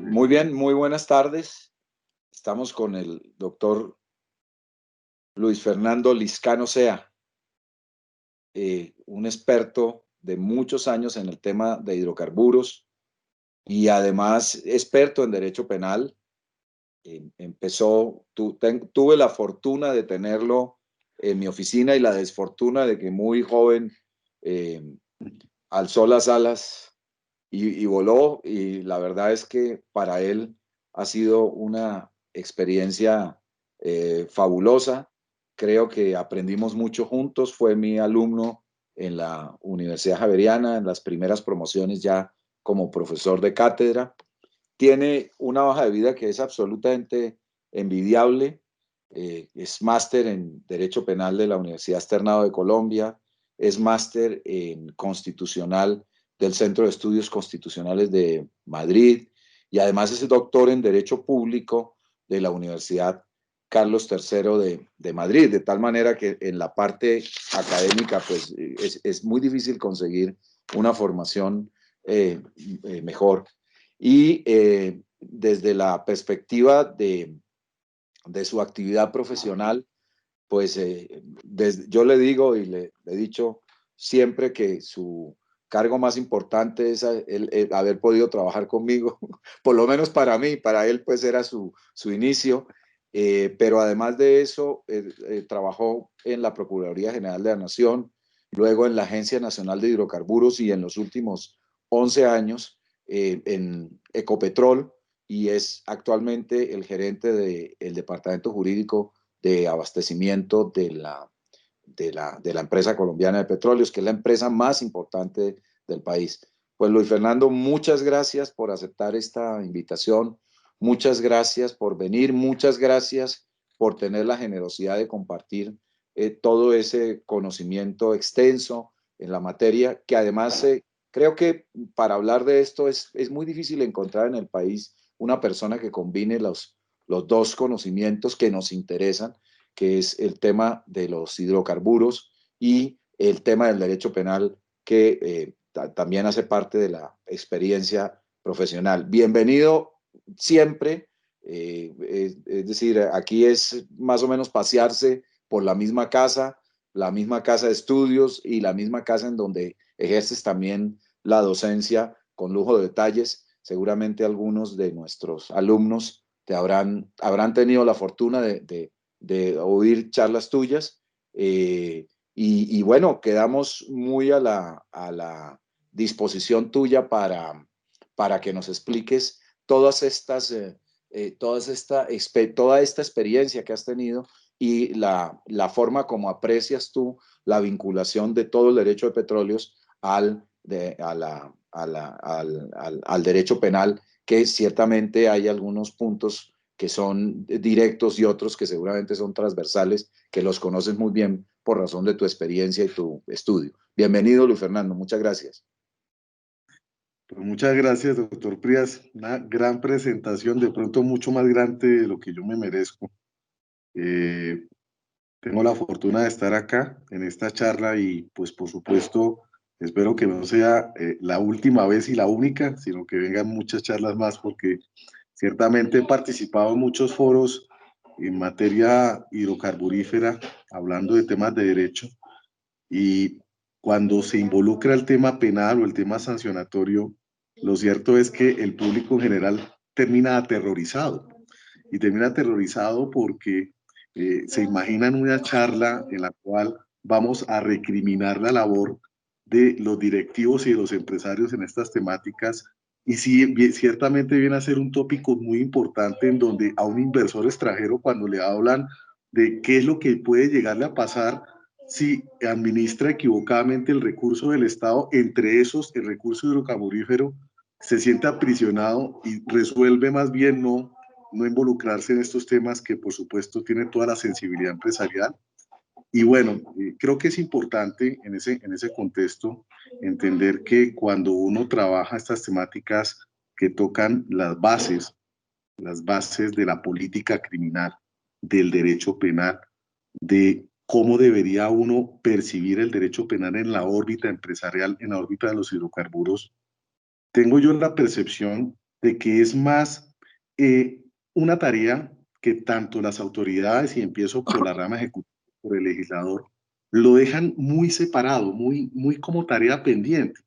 Muy bien, muy buenas tardes. Estamos con el doctor Luis Fernando Liscano Sea, un experto de muchos años en el tema de hidrocarburos y además experto en derecho penal. Tuve la fortuna de tenerlo en mi oficina y la desfortuna de que muy joven eh, alzó las alas y voló, y la verdad es que para él ha sido una experiencia fabulosa. Creo que aprendimos mucho juntos, fue mi alumno en la Universidad Javeriana, en las primeras promociones ya como profesor de cátedra. Tiene una hoja de vida que es absolutamente envidiable. Es máster en Derecho Penal de la Universidad Externado de Colombia, es máster en Constitucional del Centro de Estudios Constitucionales de Madrid y además es doctor en Derecho Público de la Universidad Carlos III de Madrid, de tal manera que en la parte académica pues es muy difícil conseguir una formación mejor. Y desde la perspectiva de su actividad profesional, pues yo le digo y le he dicho siempre que su cargo más importante es el haber podido trabajar conmigo, por lo menos para mí, para él pues era su inicio, pero además de eso trabajó en la Procuraduría General de la Nación, luego en la Agencia Nacional de Hidrocarburos y en los últimos 11 años en Ecopetrol, y es actualmente el gerente del Departamento Jurídico de Abastecimiento de la empresa colombiana de petróleos, que es la empresa más importante del país. Pues Luis Fernando, muchas gracias por aceptar esta invitación, muchas gracias por venir, muchas gracias por tener la generosidad de compartir todo ese conocimiento extenso en la materia, que además creo que para hablar de esto es muy difícil encontrar en el país una persona que combine los dos conocimientos que nos interesan, que es el tema de los hidrocarburos y el tema del derecho penal, que también hace parte de la experiencia profesional. Bienvenido siempre, es decir, aquí es más o menos pasearse por la misma casa de estudios y la misma casa en donde ejerces también la docencia con lujo de detalles. Seguramente algunos de nuestros alumnos habrán tenido la fortuna de oír charlas tuyas. Y bueno, quedamos muy a la disposición tuya para que nos expliques todas estas, toda esta experiencia que has tenido y la forma como aprecias tú la vinculación de todo el derecho de petróleos al derecho penal, que ciertamente hay algunos puntos que son directos y otros que seguramente son transversales, que los conoces muy bien por razón de tu experiencia y tu estudio. Bienvenido, Luis Fernando, muchas gracias. Pues muchas gracias, doctor Prías. Una gran presentación, de pronto mucho más grande de lo que yo me merezco. Tengo la fortuna de estar acá en esta charla y pues por supuesto espero que no sea la última vez y la única, sino que vengan muchas charlas más porque ciertamente he participado en muchos foros en materia hidrocarburífera, hablando de temas de derecho, y cuando se involucra el tema penal o el tema sancionatorio, lo cierto es que el público en general termina aterrorizado, y termina aterrorizado porque se imaginan una charla en la cual vamos a recriminar la labor de los directivos y de los empresarios en estas temáticas. Y sí, ciertamente viene a ser un tópico muy importante en donde a un inversor extranjero, cuando le hablan de qué es lo que puede llegarle a pasar si administra equivocadamente el recurso del Estado, entre esos el recurso hidrocarburífero, se siente aprisionado y resuelve más bien no involucrarse en estos temas que por supuesto tienen toda la sensibilidad empresarial. Y bueno, creo que es importante en ese contexto entender que cuando uno trabaja estas temáticas que tocan las bases de la política criminal, del derecho penal, de cómo debería uno percibir el derecho penal en la órbita empresarial, en la órbita de los hidrocarburos, tengo yo la percepción de que es más una tarea que tanto las autoridades, y empiezo por la rama ejecutiva, por el legislador, lo dejan muy separado, muy como tarea pendiente.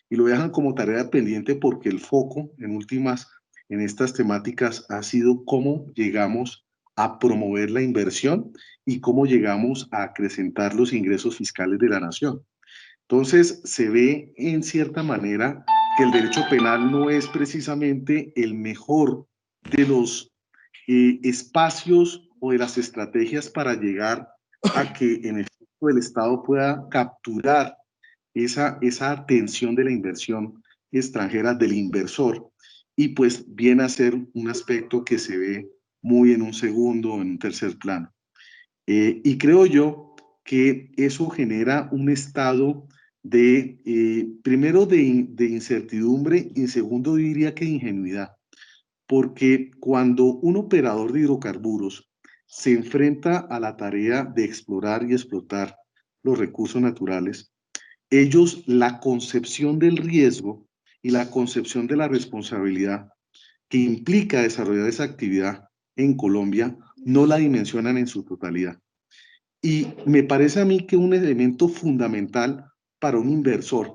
Y lo dejan como tarea pendiente porque el foco en últimas, en estas temáticas, ha sido cómo llegamos a promover la inversión y cómo llegamos a acrecentar los ingresos fiscales de la nación. Entonces, se ve en cierta manera que el derecho penal no es precisamente el mejor de los espacios o de las estrategias para llegar a que en efecto el Estado pueda capturar esa atención de la inversión extranjera del inversor y pues viene a ser un aspecto que se ve muy en un segundo o en un tercer plano. Y creo yo que eso genera un estado de, primero, de incertidumbre y segundo, diría que de ingenuidad, porque cuando un operador de hidrocarburos se enfrenta a la tarea de explorar y explotar los recursos naturales, ellos la concepción del riesgo y la concepción de la responsabilidad que implica desarrollar esa actividad en Colombia no la dimensionan en su totalidad. Y me parece a mí que un elemento fundamental para un inversor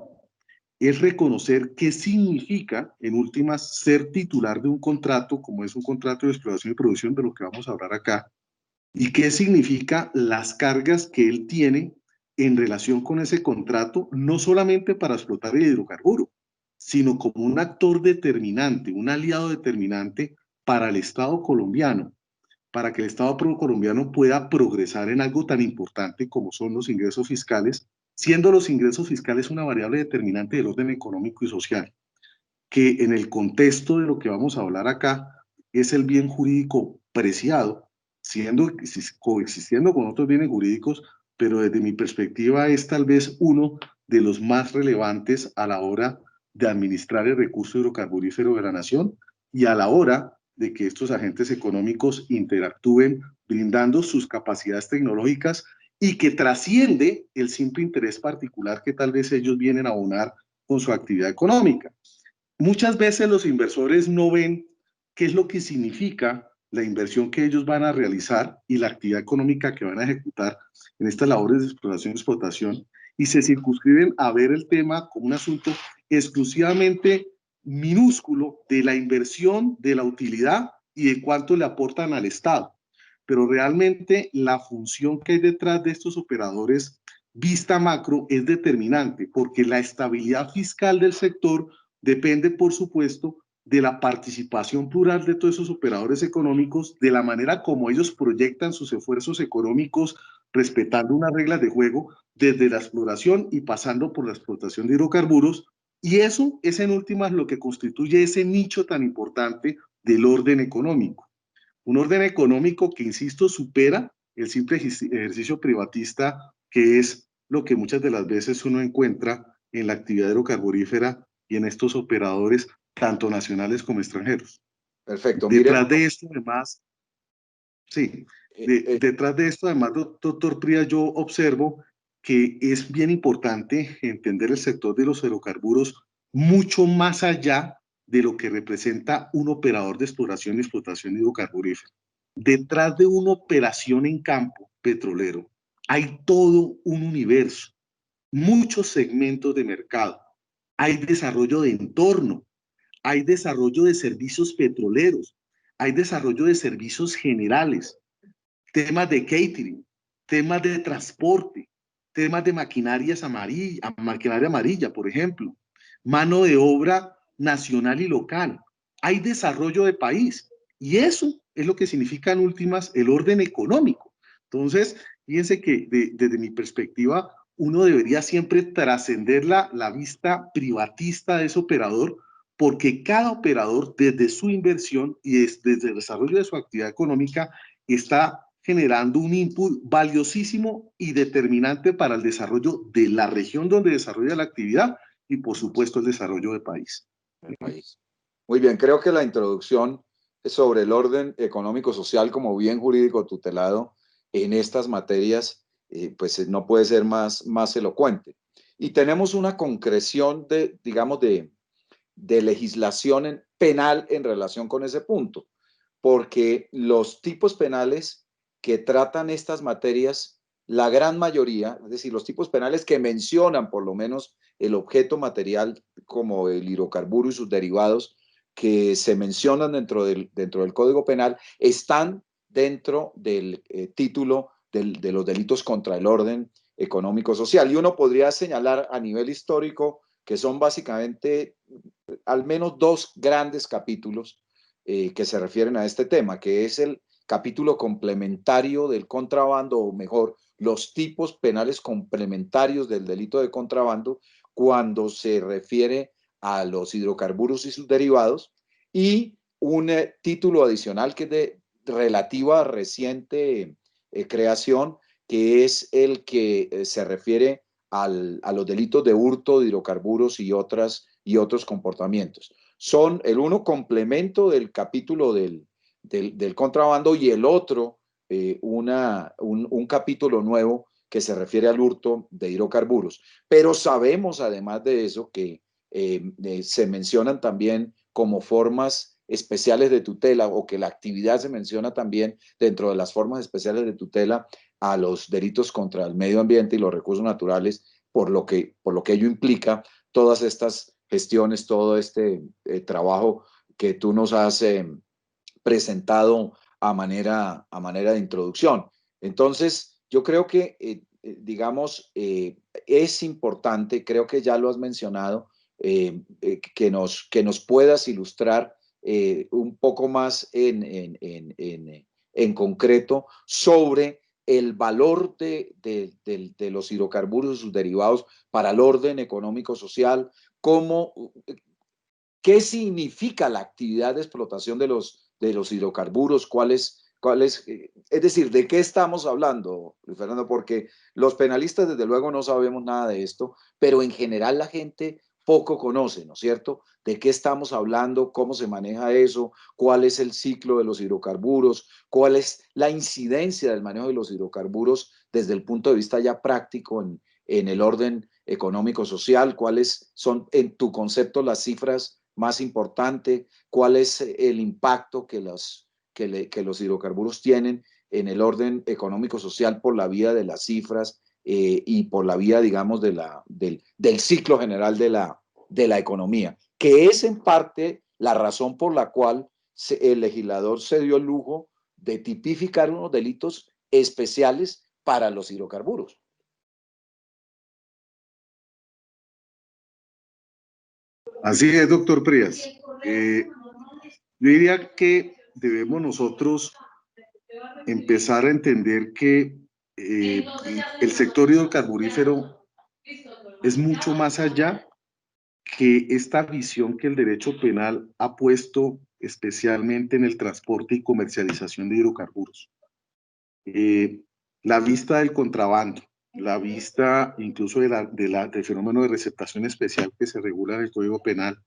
es reconocer qué significa, en últimas, ser titular de un contrato, como es un contrato de exploración y producción, de lo que vamos a hablar acá, y qué significa las cargas que él tiene en relación con ese contrato, no solamente para explotar el hidrocarburo, sino como un actor determinante, un aliado determinante para el Estado colombiano, para que el Estado colombiano pueda progresar en algo tan importante como son los ingresos fiscales, siendo los ingresos fiscales una variable determinante del orden económico y social, que en el contexto de lo que vamos a hablar acá es el bien jurídico preciado, siendo coexistiendo con otros bienes jurídicos, pero desde mi perspectiva es tal vez uno de los más relevantes a la hora de administrar el recurso hidrocarburífero de la nación y a la hora de que estos agentes económicos interactúen brindando sus capacidades tecnológicas y que trasciende el simple interés particular que tal vez ellos vienen a abonar con su actividad económica. Muchas veces los inversores no ven qué es lo que significa la inversión que ellos van a realizar y la actividad económica que van a ejecutar en estas labores de exploración y explotación y se circunscriben a ver el tema como un asunto exclusivamente minúsculo de la inversión, de la utilidad y de cuánto le aportan al Estado. Pero realmente la función que hay detrás de estos operadores vista macro es determinante porque la estabilidad fiscal del sector depende, por supuesto, de la participación plural de todos esos operadores económicos, de la manera como ellos proyectan sus esfuerzos económicos, respetando unas reglas de juego, desde la exploración y pasando por la explotación de hidrocarburos. Y eso es en últimas lo que constituye ese nicho tan importante del orden económico. Un orden económico que, insisto, supera el simple ejercicio privatista, que es lo que muchas de las veces uno encuentra en la actividad hidrocarburífera y en estos operadores, tanto nacionales como extranjeros. Perfecto. Mire, Detrás de esto, además, sí, eh, eh, detrás de esto, además, doctor Pría, yo observo que es bien importante entender el sector de los hidrocarburos mucho más allá de lo que representa un operador de exploración y explotación hidrocarburífera. Detrás de una operación en campo petrolero hay todo un universo, muchos segmentos de mercado, hay desarrollo de entorno, hay desarrollo de servicios petroleros, hay desarrollo de servicios generales, temas de catering, temas de transporte, temas de maquinaria amarilla, por ejemplo, mano de obra nacional y local. Hay desarrollo de país y eso es lo que significa en últimas el orden económico. Entonces, fíjense que desde mi perspectiva, uno debería siempre trascender la vista privatista de ese operador, porque cada operador, desde su inversión y desde el desarrollo de su actividad económica, está generando un input valiosísimo y determinante para el desarrollo de la región donde desarrolla la actividad y, por supuesto, el desarrollo del país. el país. Muy bien, creo que la introducción sobre el orden económico-social como bien jurídico tutelado en estas materias, pues no puede ser más elocuente. Y tenemos una concreción de, digamos, de legislación penal en relación con ese punto, porque los tipos penales que tratan estas materias, la gran mayoría, es decir, los tipos penales que mencionan por lo menos el objeto material como el hidrocarburo y sus derivados que se mencionan dentro del Código Penal, están dentro del título de los delitos contra el orden económico social. Y uno podría señalar a nivel histórico que son básicamente al menos dos grandes capítulos que se refieren a este tema, que es el capítulo complementario del contrabando, o mejor, los tipos penales complementarios del delito de contrabando cuando se refiere a los hidrocarburos y sus derivados, y un título adicional que es de relativa reciente creación, que es el que se refiere a los delitos de hurto de hidrocarburos y otros comportamientos. Son el uno complemento del capítulo del contrabando, y el otro un capítulo nuevo que se refiere al hurto de hidrocarburos. Pero sabemos además de eso que se mencionan también como formas especiales de tutela, o que la actividad se menciona también dentro de las formas especiales de tutela a los delitos contra el medio ambiente y los recursos naturales, por lo que ello implica todas estas gestiones, todo este trabajo que tú nos has presentado a manera de introducción. Entonces, yo creo que, digamos, es importante, creo que ya lo has mencionado, que nos puedas ilustrar un poco más en concreto sobre el valor de los hidrocarburos y sus derivados para el orden económico-social, cómo, qué significa la actividad de explotación de los hidrocarburos, es decir, de qué estamos hablando, Luis Fernando, porque los penalistas desde luego no sabemos nada de esto, pero en general la gente poco conoce, ¿no es cierto? ¿De qué estamos hablando? ¿Cómo se maneja eso? ¿Cuál es el ciclo de los hidrocarburos? ¿Cuál es la incidencia del manejo de los hidrocarburos desde el punto de vista ya práctico en el orden económico-social? ¿Cuáles son, en tu concepto, las cifras más importantes? ¿Cuál es el impacto que los hidrocarburos tienen en el orden económico-social por la vía de las cifras y por la vía, digamos, del ciclo general de la economía? Que es en parte la razón por la cual el legislador se dio el lujo de tipificar unos delitos especiales para los hidrocarburos. Así es, doctor Prías. Yo diría que debemos nosotros empezar a entender que el sector hidrocarburífero es mucho más allá que esta visión que el derecho penal ha puesto especialmente en el transporte y comercialización de hidrocarburos. La vista del contrabando, la vista incluso del fenómeno de receptación especial que se regula en el Código Penal,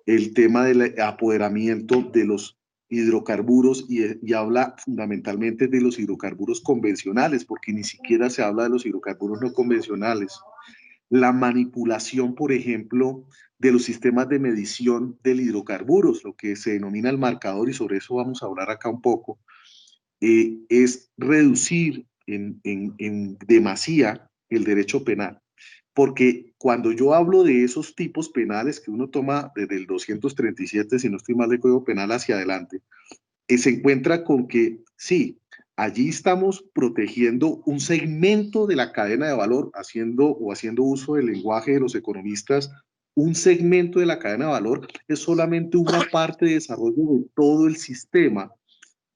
el tema del apoderamiento de los hidrocarburos y habla fundamentalmente de los hidrocarburos convencionales, porque ni siquiera se habla de los hidrocarburos no convencionales. La manipulación, por ejemplo, de los sistemas de medición del hidrocarburos, lo que se denomina el marcador, y sobre eso vamos a hablar acá un poco, es reducir en demasía el derecho penal. Porque cuando yo hablo de esos tipos penales que uno toma desde el 237, si no estoy mal, del Código Penal hacia adelante, se encuentra con que sí, allí estamos protegiendo un segmento de la cadena de valor, haciendo uso del lenguaje de los economistas. Un segmento de la cadena de valor es solamente una parte de desarrollo de todo el sistema,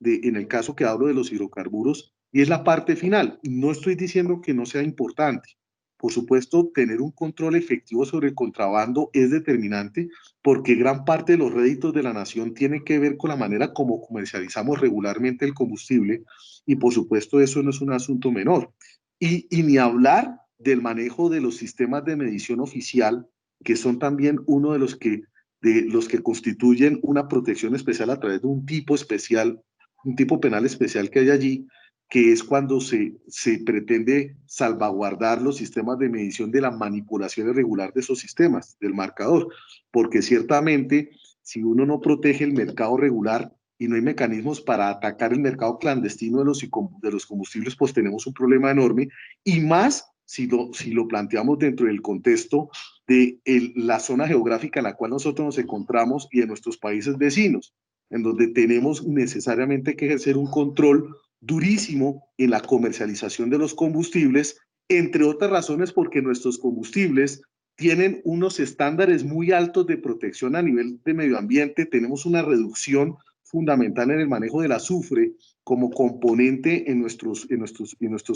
en el caso que hablo de los hidrocarburos, y es la parte final. No estoy diciendo que no sea importante. Por supuesto, tener un control efectivo sobre el contrabando es determinante, porque gran parte de los réditos de la nación tiene que ver con la manera como comercializamos regularmente el combustible, y por supuesto eso no es un asunto menor. Y ni hablar del manejo de los sistemas de medición oficial, que son también uno de los que constituyen una protección especial a través de un tipo especial, un tipo penal especial que hay allí, que es cuando se pretende salvaguardar los sistemas de medición de la manipulación irregular de esos sistemas, del marcador, porque ciertamente si uno no protege el mercado regular y no hay mecanismos para atacar el mercado clandestino de los combustibles, pues tenemos un problema enorme, y más si lo planteamos dentro del contexto de la zona geográfica en la cual nosotros nos encontramos y de nuestros países vecinos, en donde tenemos necesariamente que ejercer un control durísimo en la comercialización de los combustibles, entre otras razones porque nuestros combustibles tienen unos estándares muy altos de protección a nivel de medio ambiente, tenemos una reducción fundamental en el manejo del azufre como componente en nuestros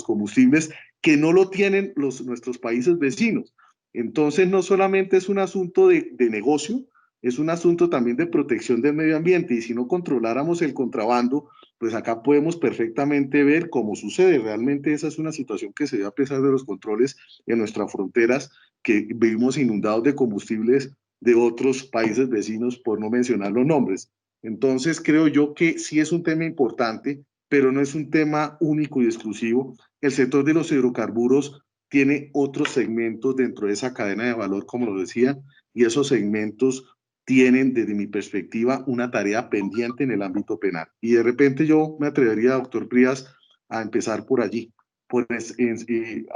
combustibles que no lo tienen nuestros países vecinos. Entonces, no solamente es un asunto de negocio, es un asunto también de protección del medio ambiente, y si no controláramos el contrabando, pues acá podemos perfectamente ver cómo sucede. Realmente esa es una situación que se ve a pesar de los controles en nuestras fronteras, que vivimos inundados de combustibles de otros países vecinos, por no mencionar los nombres. Entonces creo yo que sí es un tema importante, pero no es un tema único y exclusivo. El sector de los hidrocarburos tiene otros segmentos dentro de esa cadena de valor, como lo decía, y esos segmentos tienen, desde mi perspectiva, una tarea pendiente en el ámbito penal. Y de repente yo me atrevería, doctor Prías, a empezar por allí, pues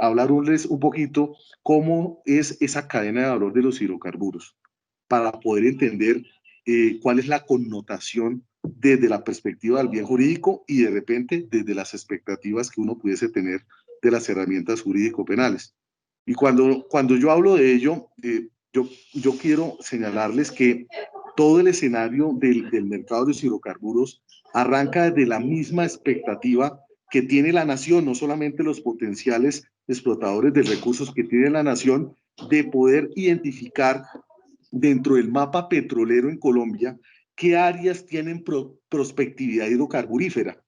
hablarles un poquito cómo es esa cadena de valor de los hidrocarburos, para poder entender cuál es la connotación desde la perspectiva del bien jurídico y de repente desde las expectativas que uno pudiese tener de las herramientas jurídico-penales. Y cuando yo hablo de ello, yo quiero señalarles que todo el escenario del mercado de los hidrocarburos arranca desde la misma expectativa que tiene la nación, no solamente los potenciales explotadores de recursos que tiene la nación, de poder identificar dentro del mapa petrolero en Colombia qué áreas tienen prospectividad hidrocarburífera,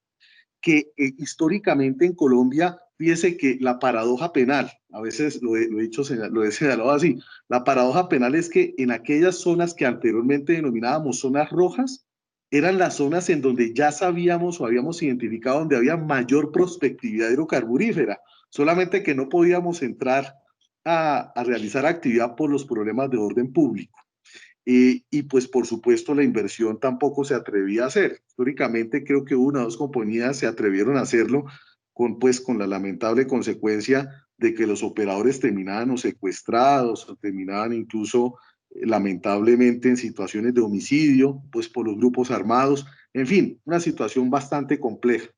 que históricamente en Colombia, fíjese que la paradoja penal, a veces lo he señalado así, la paradoja penal es que en aquellas zonas que anteriormente denominábamos zonas rojas, eran las zonas en donde ya sabíamos o habíamos identificado donde había mayor prospectividad hidrocarburífera, solamente que no podíamos entrar a realizar actividad por los problemas de orden público. Y pues por supuesto la inversión tampoco se atrevía a hacer. Históricamente creo que una o dos compañías se atrevieron a hacerlo con la lamentable consecuencia de que los operadores terminaban o secuestrados o terminaban incluso lamentablemente en situaciones de homicidio, pues por los grupos armados. En fin, una situación bastante compleja.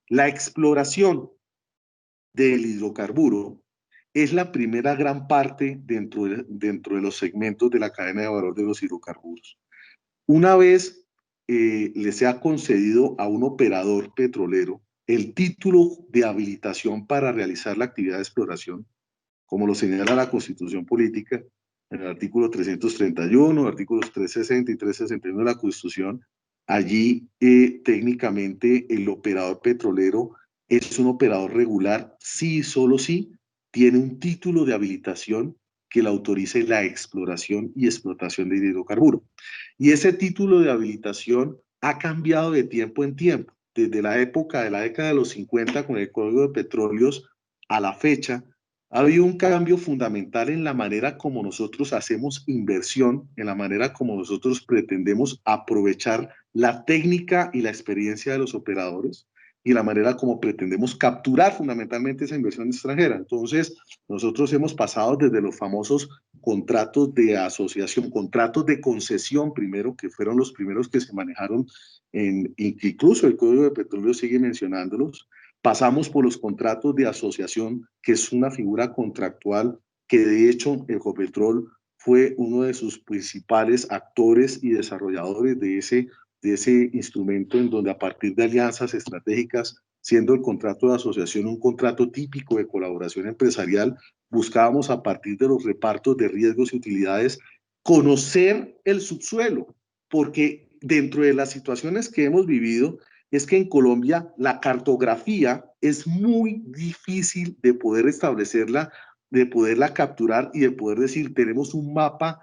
La exploración del hidrocarburo es la primera gran parte dentro de los segmentos de la cadena de valor de los hidrocarburos. Una vez le sea concedido a un operador petrolero el título de habilitación para realizar la actividad de exploración, como lo señala la Constitución Política, en el artículo 331, artículos 360 y 361 de la Constitución, allí técnicamente el operador petrolero es un operador regular, sí y solo sí tiene un título de habilitación que le autorice la exploración y explotación de hidrocarburo. Y ese título de habilitación ha cambiado de tiempo en tiempo, desde la época de la década de los 50 con el Código de Petróleos a la fecha. Ha habido un cambio fundamental en la manera como nosotros hacemos inversión, en la manera como nosotros pretendemos aprovechar la técnica y la experiencia de los operadores y la manera como pretendemos capturar fundamentalmente esa inversión extranjera. Entonces, nosotros hemos pasado desde los famosos contratos de asociación, contratos de concesión primero, que fueron los primeros que se manejaron, incluso el Código de Petróleo sigue mencionándolos. Pasamos por los contratos de asociación, que es una figura contractual que de hecho Ecopetrol fue uno de sus principales actores y desarrolladores de ese instrumento, en donde a partir de alianzas estratégicas, siendo el contrato de asociación un contrato típico de colaboración empresarial, buscábamos a partir de los repartos de riesgos y utilidades conocer el subsuelo, porque dentro de las situaciones que hemos vivido, es que en Colombia la cartografía es muy difícil de poder establecerla, de poderla capturar y de poder decir, tenemos un mapa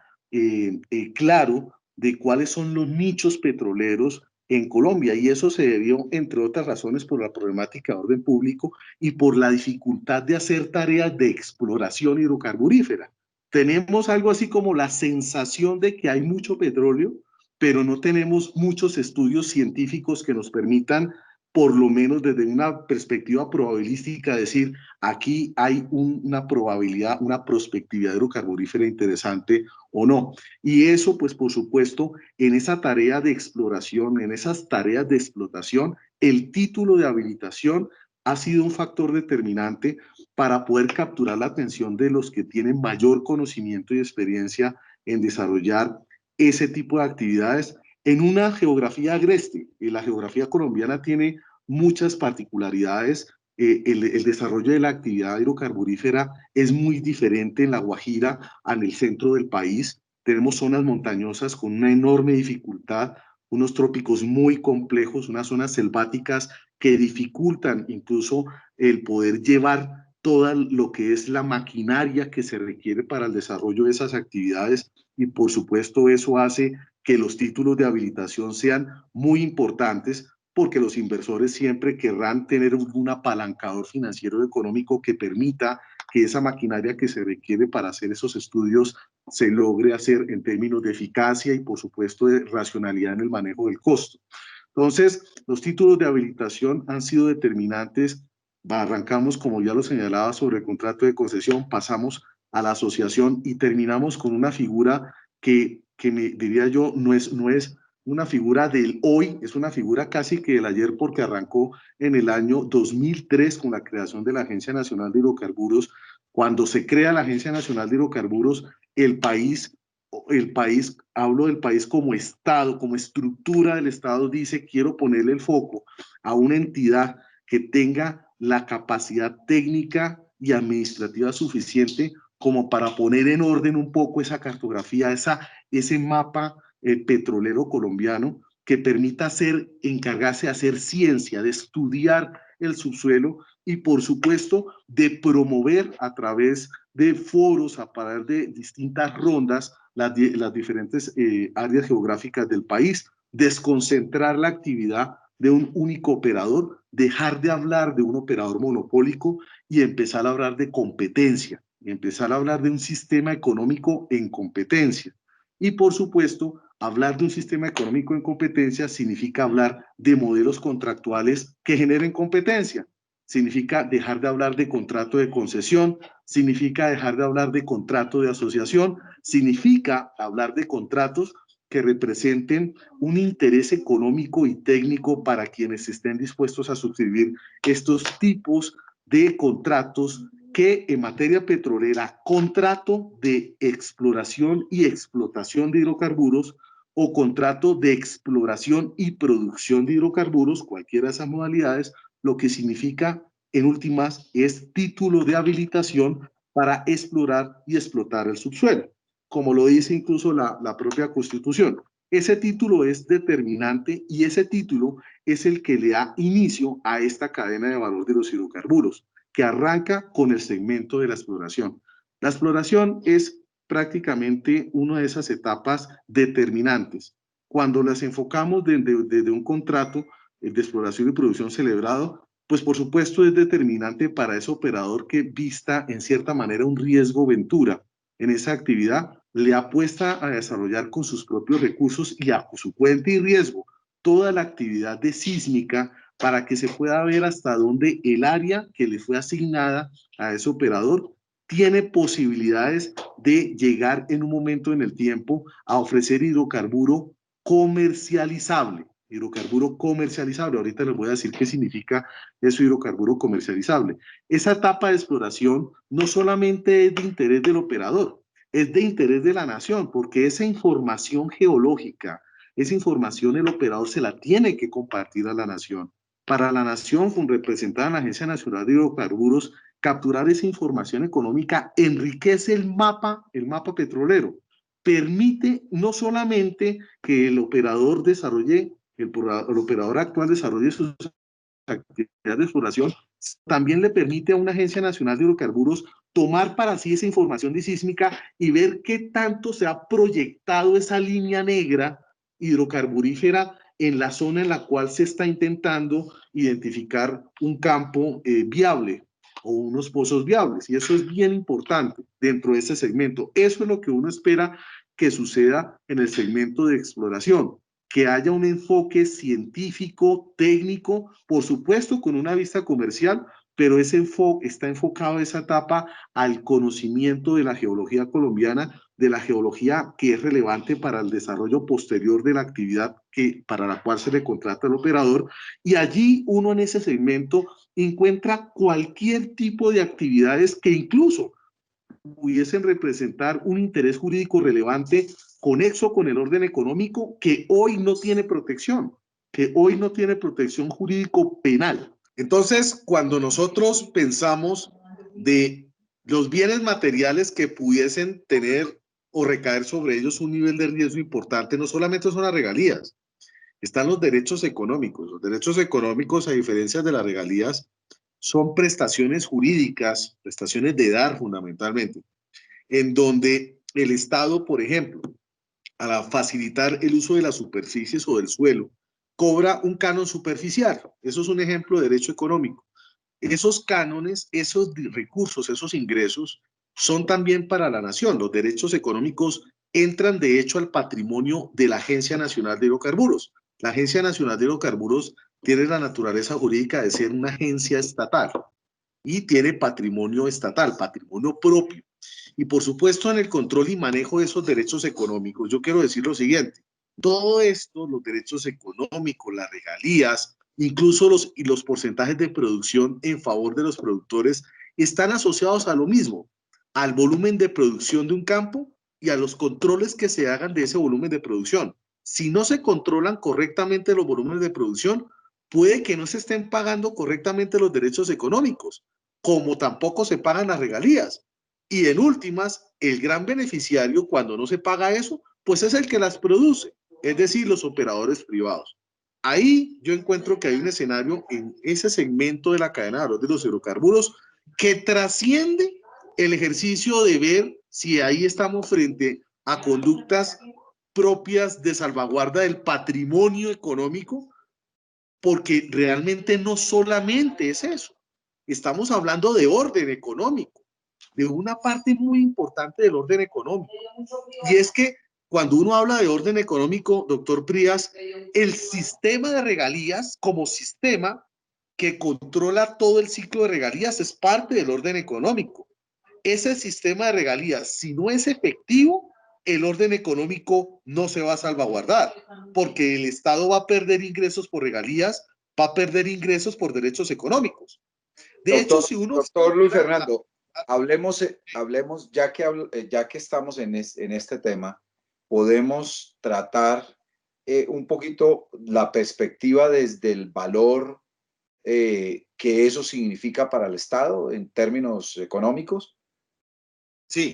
claro de cuáles son los nichos petroleros en Colombia, y eso se debió, entre otras razones, por la problemática de orden público y por la dificultad de hacer tareas de exploración hidrocarburífera. Tenemos algo así como la sensación de que hay mucho petróleo, pero no tenemos muchos estudios científicos que nos permitan, por lo menos desde una perspectiva probabilística, decir, aquí hay una probabilidad, una prospectividad hidrocarburífera interesante o no. Y eso, pues, por supuesto, en esa tarea de exploración, en esas tareas de explotación, el título de habilitación ha sido un factor determinante para poder capturar la atención de los que tienen mayor conocimiento y experiencia en desarrollar ese tipo de actividades en una geografía agreste. La geografía colombiana tiene muchas particularidades. El desarrollo de la actividad hidrocarburífera es muy diferente en La Guajira, en el centro del país. Tenemos zonas montañosas con una enorme dificultad, unos trópicos muy complejos, unas zonas selváticas que dificultan incluso el poder llevar todo lo que es la maquinaria que se requiere para el desarrollo de esas actividades, y por supuesto eso hace que los títulos de habilitación sean muy importantes, porque los inversores siempre querrán tener un apalancador financiero económico que permita que esa maquinaria que se requiere para hacer esos estudios se logre hacer en términos de eficacia y, por supuesto, de racionalidad en el manejo del costo. Entonces, los títulos de habilitación han sido determinantes. Arrancamos, como ya lo señalaba, sobre el contrato de concesión, pasamos a la asociación y terminamos con una figura que me diría yo no es una figura del hoy, es una figura casi que del ayer, porque arrancó en el año 2003 con la creación de la Agencia Nacional de Hidrocarburos. Cuando se crea la Agencia Nacional de Hidrocarburos, el país, hablo del país como Estado, como estructura del Estado, dice, quiero ponerle el foco a una entidad que tenga la capacidad técnica y administrativa suficiente como para poner en orden un poco esa cartografía, ese mapa petrolero colombiano, que permita encargarse de hacer ciencia, de estudiar el subsuelo y, por supuesto, de promover a través de foros, a través de distintas rondas, las diferentes áreas geográficas del país, desconcentrar la actividad de un único operador, dejar de hablar de un operador monopólico y empezar a hablar de competencia, y empezar a hablar de un sistema económico en competencia. Y, por supuesto, hablar de un sistema económico en competencia significa hablar de modelos contractuales que generen competencia. Significa dejar de hablar de contrato de concesión, significa dejar de hablar de contrato de asociación, significa hablar de contratos que representen un interés económico y técnico para quienes estén dispuestos a suscribir estos tipos de contratos, que en materia petrolera, contrato de exploración y explotación de hidrocarburos o contrato de exploración y producción de hidrocarburos, cualquiera de esas modalidades, lo que significa en últimas es título de habilitación para explorar y explotar el subsuelo, como lo dice incluso la propia Constitución. Ese título es determinante y ese título es el que le da inicio a esta cadena de valor de los hidrocarburos, que arranca con el segmento de la exploración. La exploración es prácticamente una de esas etapas determinantes. Cuando las enfocamos desde un contrato de exploración y producción celebrado, pues por supuesto es determinante para ese operador que vista en cierta manera un riesgo ventura en esa actividad, le apuesta a desarrollar con sus propios recursos y a su cuenta y riesgo toda la actividad de sísmica, para que se pueda ver hasta dónde el área que le fue asignada a ese operador tiene posibilidades de llegar en un momento en el tiempo a ofrecer hidrocarburo comercializable. Hidrocarburo comercializable. Ahorita les voy a decir qué significa eso, hidrocarburo comercializable. Esa etapa de exploración no solamente es de interés del operador, es de interés de la nación, porque esa información geológica, esa información el operador se la tiene que compartir a la nación. Para la nación, con representada en la Agencia Nacional de Hidrocarburos, capturar esa información económica enriquece el mapa petrolero. Permite no solamente que el operador desarrolle, el operador actual desarrolle sus actividades de exploración, también le permite a una Agencia Nacional de Hidrocarburos tomar para sí esa información de sísmica y ver qué tanto se ha proyectado esa línea negra hidrocarburífera en la zona en la cual se está intentando identificar un campo viable o unos pozos viables. Y eso es bien importante dentro de ese segmento. Eso es lo que uno espera que suceda en el segmento de exploración, que haya un enfoque científico, técnico, por supuesto con una vista comercial, pero ese enfoque está enfocado esa etapa al conocimiento de la geología colombiana, de la geología que es relevante para el desarrollo posterior de la actividad para la cual se le contrata al operador, y allí uno en ese segmento encuentra cualquier tipo de actividades que incluso pudiesen representar un interés jurídico relevante conexo con el orden económico que hoy no tiene protección, que hoy no tiene protección jurídico penal. Entonces, cuando nosotros pensamos de los bienes materiales que pudiesen tener o recaer sobre ellos un nivel de riesgo importante, no solamente son las regalías, están los derechos económicos. Los derechos económicos, a diferencia de las regalías, son prestaciones jurídicas, prestaciones de dar fundamentalmente, en donde el Estado, por ejemplo, al facilitar el uso de las superficies o del suelo, cobra un canon superficial. Eso es un ejemplo de derecho económico. Esos cánones, esos recursos, esos ingresos, son también para la nación. Los derechos económicos entran, de hecho, al patrimonio de la Agencia Nacional de Hidrocarburos. La Agencia Nacional de Hidrocarburos tiene la naturaleza jurídica de ser una agencia estatal y tiene patrimonio estatal, patrimonio propio. Y por supuesto, en el control y manejo de esos derechos económicos, yo quiero decir lo siguiente: todo esto, los derechos económicos, las regalías, incluso los porcentajes de producción en favor de los productores, están asociados a lo mismo, al volumen de producción de un campo y a los controles que se hagan de ese volumen de producción. Si no se controlan correctamente los volúmenes de producción, puede que no se estén pagando correctamente los derechos económicos, como tampoco se pagan las regalías. Y en últimas, el gran beneficiario cuando no se paga eso, pues es el que las produce, es decir, los operadores privados. Ahí yo encuentro que hay un escenario en ese segmento de la cadena de valor de los hidrocarburos que trasciende el ejercicio de ver si ahí estamos frente a conductas propias de salvaguarda del patrimonio económico, porque realmente no solamente es eso. Estamos hablando de orden económico, de una parte muy importante del orden económico. Y es que cuando uno habla de orden económico, doctor Prías, el sistema de regalías como sistema que controla todo el ciclo de regalías es parte del orden económico. Ese sistema de regalías, si no es efectivo, el orden económico no se va a salvaguardar, porque el Estado va a perder ingresos por regalías, va a perder ingresos por derechos económicos. De hecho, si uno... Doctor Luis Fernando, hablemos, ya que estamos en este tema, podemos tratar un poquito la perspectiva desde el valor que eso significa para el Estado en términos económicos. Sí,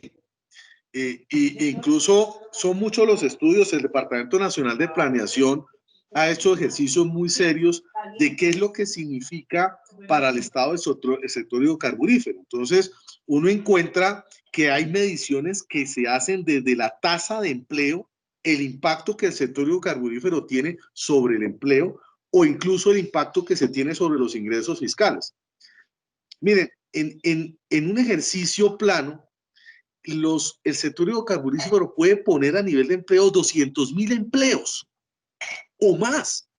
incluso son muchos los estudios. El Departamento Nacional de Planeación ha hecho ejercicios muy serios de qué es lo que significa para el Estado el sector hidrocarburífero. Entonces, uno encuentra que hay mediciones que se hacen desde la tasa de empleo, el impacto que el sector hidrocarburífero tiene sobre el empleo o incluso el impacto que se tiene sobre los ingresos fiscales. Miren, en un ejercicio plano, el sector hidrocarburífero puede poner a nivel de empleo 200.000 empleos o más.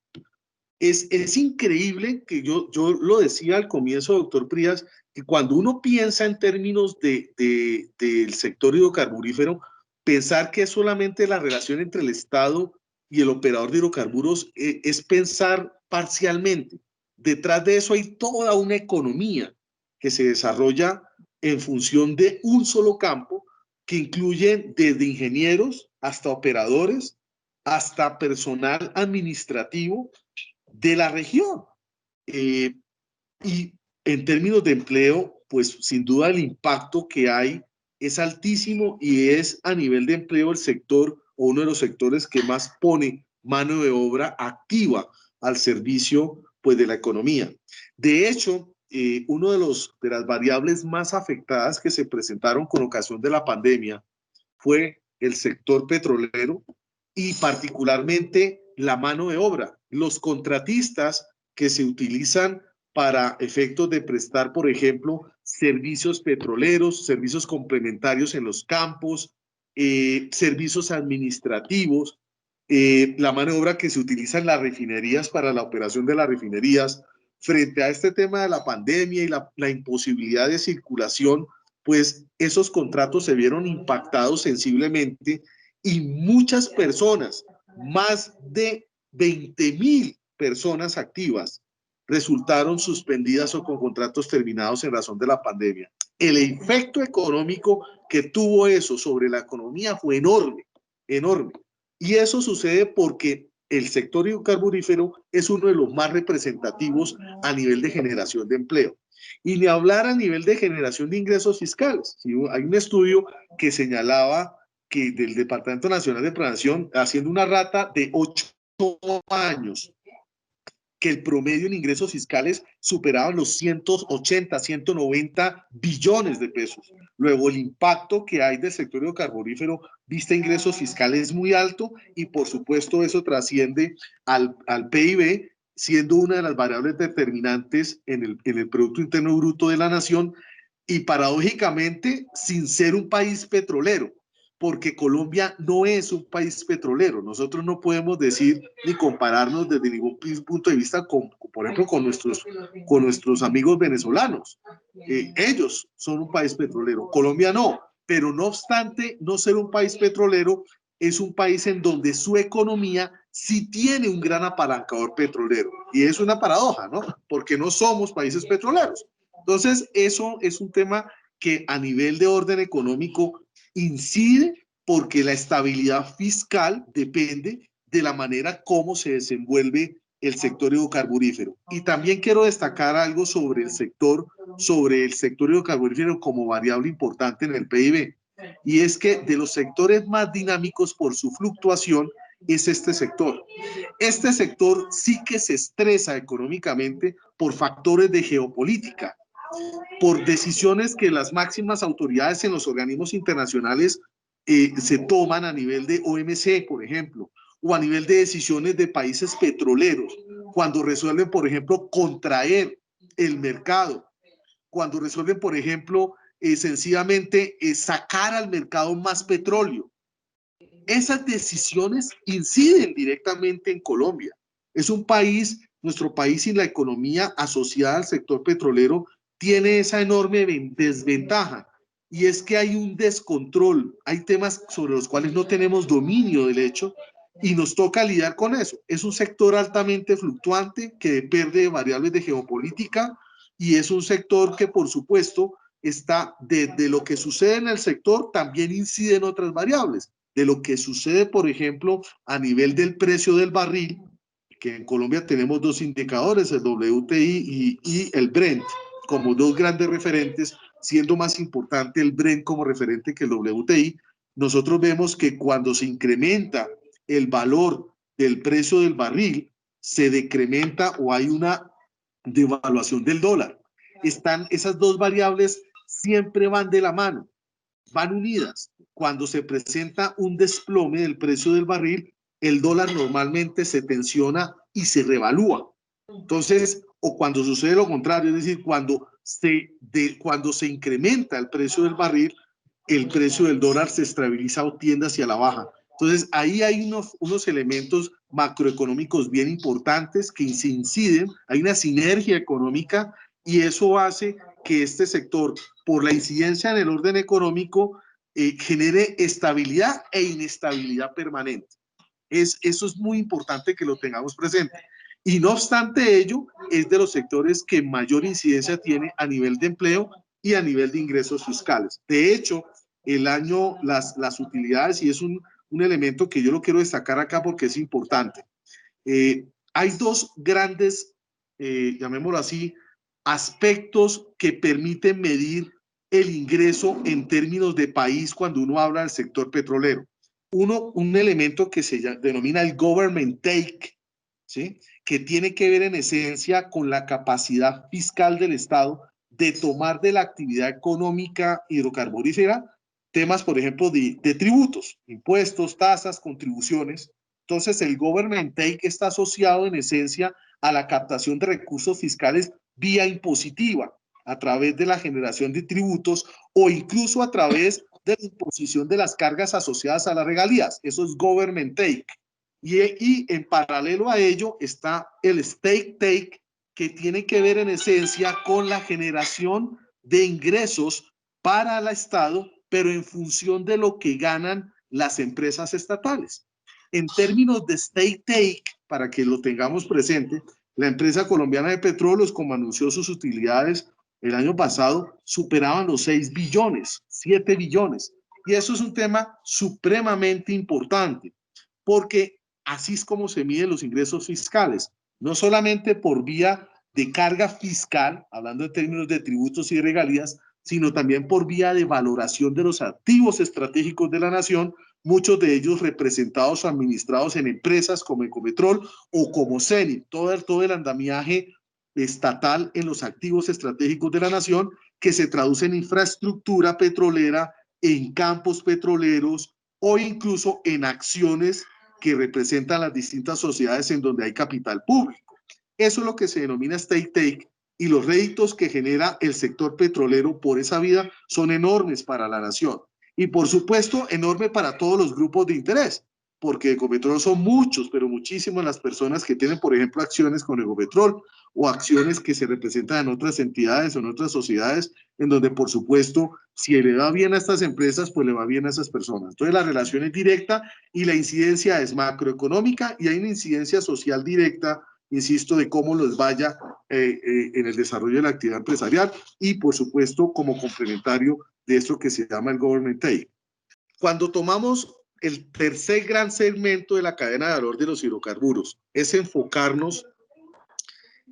Es increíble que yo lo decía al comienzo, doctor Prías, que cuando uno piensa en términos del sector hidrocarburífero, pensar que es solamente la relación entre el Estado y el operador de hidrocarburos es pensar parcialmente. Detrás de eso hay toda una economía que se desarrolla en función de un solo campo, que incluye desde ingenieros hasta operadores, hasta personal administrativo de la región. Y en términos de empleo, pues sin duda el impacto que hay es altísimo y es a nivel de empleo el sector o uno de los sectores que más pone mano de obra activa al servicio pues de la economía. De hecho, uno de las variables más afectadas que se presentaron con ocasión de la pandemia fue el sector petrolero y particularmente la mano de obra, los contratistas que se utilizan para efectos de prestar, por ejemplo, servicios petroleros, servicios complementarios en los campos, servicios administrativos, la mano de obra que se utiliza en las refinerías para la operación de las refinerías. Frente a este tema de la pandemia y la imposibilidad de circulación, pues esos contratos se vieron impactados sensiblemente y muchas personas, más de 20.000 personas activas, resultaron suspendidas o con contratos terminados en razón de la pandemia. El efecto económico que tuvo eso sobre la economía fue enorme, enorme. Y eso sucede porque el sector hidrocarburífero es uno de los más representativos a nivel de generación de empleo. Y ni hablar a nivel de generación de ingresos fiscales. ¿Sí? Hay un estudio que señalaba que del Departamento Nacional de Planeación, haciendo una rata de 8 años, que el promedio en ingresos fiscales superaban los 180, 190 billones de pesos. Luego, el impacto que hay del sector hidrocarburífero vista ingresos fiscales es muy alto y, por supuesto, eso trasciende al PIB, siendo una de las variables determinantes en el Producto Interno Bruto de la nación y, paradójicamente, sin ser un país petrolero, porque Colombia no es un país petrolero. Nosotros no podemos decir ni compararnos desde ningún punto de vista, por ejemplo, con nuestros amigos venezolanos. Ellos son un país petrolero, Colombia no, pero no obstante no ser un país petrolero, es un país en donde su economía sí tiene un gran apalancador petrolero. Y es una paradoja, ¿no? Porque no somos países petroleros. Entonces, eso es un tema que a nivel de orden económico incide porque la estabilidad fiscal depende de la manera como se desenvuelve el sector hidrocarburífero. Y también quiero destacar algo sobre el sector hidrocarburífero como variable importante en el PIB. Y es que de los sectores más dinámicos por su fluctuación es este sector. Este sector sí que se estresa económicamente por factores de geopolítica, por decisiones que las máximas autoridades en los organismos internacionales se toman a nivel de OMC, por ejemplo, o a nivel de decisiones de países petroleros, cuando resuelven, por ejemplo, contraer el mercado, cuando resuelven, por ejemplo, sencillamente sacar al mercado más petróleo. Esas decisiones inciden directamente en Colombia. Es un país, nuestro país, y la economía asociada al sector petrolero tiene esa enorme desventaja, y es que hay un descontrol, hay temas sobre los cuales no tenemos dominio del hecho y nos toca lidiar con eso. Es un sector altamente fluctuante que depende de variables de geopolítica y es un sector que, por supuesto, está de lo que sucede en el sector también incide en otras variables, de lo que sucede, por ejemplo, a nivel del precio del barril, que en Colombia tenemos dos indicadores, el WTI y el Brent, como dos grandes referentes, siendo más importante el Brent como referente que el WTI. Nosotros vemos que cuando se incrementa el valor del precio del barril, se decrementa o hay una devaluación del dólar. Esas dos variables siempre van de la mano, van unidas. Cuando se presenta un desplome del precio del barril, el dólar normalmente se tensiona y se revalúa. Entonces, o cuando sucede lo contrario, es decir, cuando se incrementa el precio del barril, el precio del dólar se estabiliza o tiende hacia la baja. Entonces, ahí hay unos elementos macroeconómicos bien importantes que se inciden, hay una sinergia económica y eso hace que este sector, por la incidencia en el orden económico, genere estabilidad e inestabilidad permanente. Eso es muy importante que lo tengamos presente. Y no obstante ello, es de los sectores que mayor incidencia tiene a nivel de empleo y a nivel de ingresos fiscales. De hecho, las utilidades, y es un elemento que yo lo quiero destacar acá porque es importante. Hay dos grandes, llamémoslo así, aspectos que permiten medir el ingreso en términos de país cuando uno habla del sector petrolero. Un elemento que se denomina el government take, ¿sí? Que tiene que ver en esencia con la capacidad fiscal del Estado de tomar de la actividad económica hidrocarburífera temas, por ejemplo, de tributos, impuestos, tasas, contribuciones, Entonces, el government take está asociado en esencia a la captación de recursos fiscales vía impositiva, a través de la generación de tributos o incluso a través de la imposición de las cargas asociadas a las regalías. Eso es government take. Y en paralelo a ello está el state take, que tiene que ver en esencia con la generación de ingresos para el Estado, pero en función de lo que ganan las empresas estatales. En términos de state take, para que lo tengamos presente, la empresa colombiana de petróleos, como anunció sus utilidades el año pasado, superaban los 6 billones, 7 billones. Y eso es un tema supremamente importante, porque así es como se miden los ingresos fiscales, no solamente por vía de carga fiscal, hablando en términos de tributos y regalías, sino también por vía de valoración de los activos estratégicos de la nación, muchos de ellos representados o administrados en empresas como Ecopetrol o como CENI, todo el andamiaje estatal en los activos estratégicos de la nación, que se traduce en infraestructura petrolera, en campos petroleros o incluso en acciones que representan las distintas sociedades en donde hay capital público. Eso es lo que se denomina state take, y los réditos que genera el sector petrolero por esa vía son enormes para la nación. Y por supuesto, enorme para todos los grupos de interés, porque Ecopetrol son muchos, pero muchísimas las personas que tienen, por ejemplo, acciones con Ecopetrol o acciones que se representan en otras entidades o en otras sociedades, en donde, por supuesto, si le va bien a estas empresas, pues le va bien a esas personas. Entonces, la relación es directa y la incidencia es macroeconómica, y hay una incidencia social directa, insisto, de cómo les vaya en el desarrollo de la actividad empresarial, y por supuesto como complementario de esto que se llama el government take. Cuando tomamos el tercer gran segmento de la cadena de valor de los hidrocarburos, es enfocarnos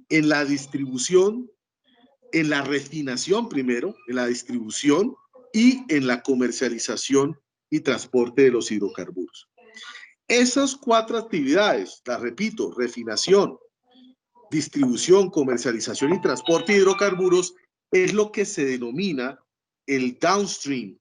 en la distribución, en la refinación primero, en la distribución y en la comercialización y transporte de los hidrocarburos. Esas 4 actividades, las repito: refinación, distribución, comercialización y transporte de hidrocarburos, es lo que se denomina el downstream,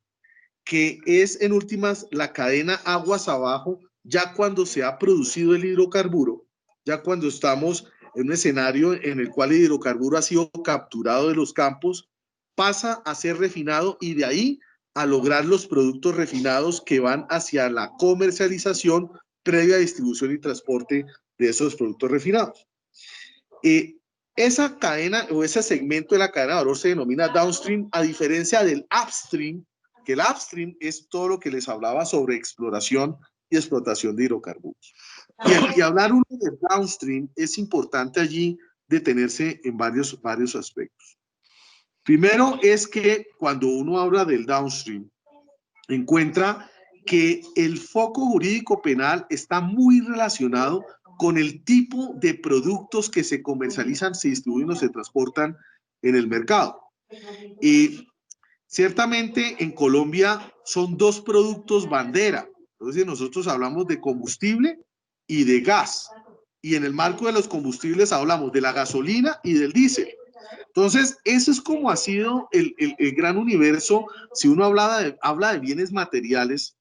que es en últimas la cadena aguas abajo, ya cuando se ha producido el hidrocarburo, ya cuando estamos en un escenario en el cual el hidrocarburo ha sido capturado de los campos, pasa a ser refinado y de ahí a lograr los productos refinados que van hacia la comercialización previa distribución y transporte de esos productos refinados. Esa cadena o ese segmento de la cadena de valor se denomina downstream, a diferencia del upstream, que el upstream es todo lo que les hablaba sobre exploración y explotación de hidrocarburos. Y hablar uno de downstream, es importante allí detenerse en varios aspectos. Primero es que cuando uno habla del downstream, encuentra que el foco jurídico penal está muy relacionado con el tipo de productos que se comercializan, se distribuyen o se transportan en el mercado. Y ciertamente en Colombia son 2 productos bandera. Entonces nosotros hablamos de combustible y de gas. Y en el marco de los combustibles hablamos de la gasolina y del diésel. Entonces, eso es como ha sido el gran universo. Si uno habla de bienes materiales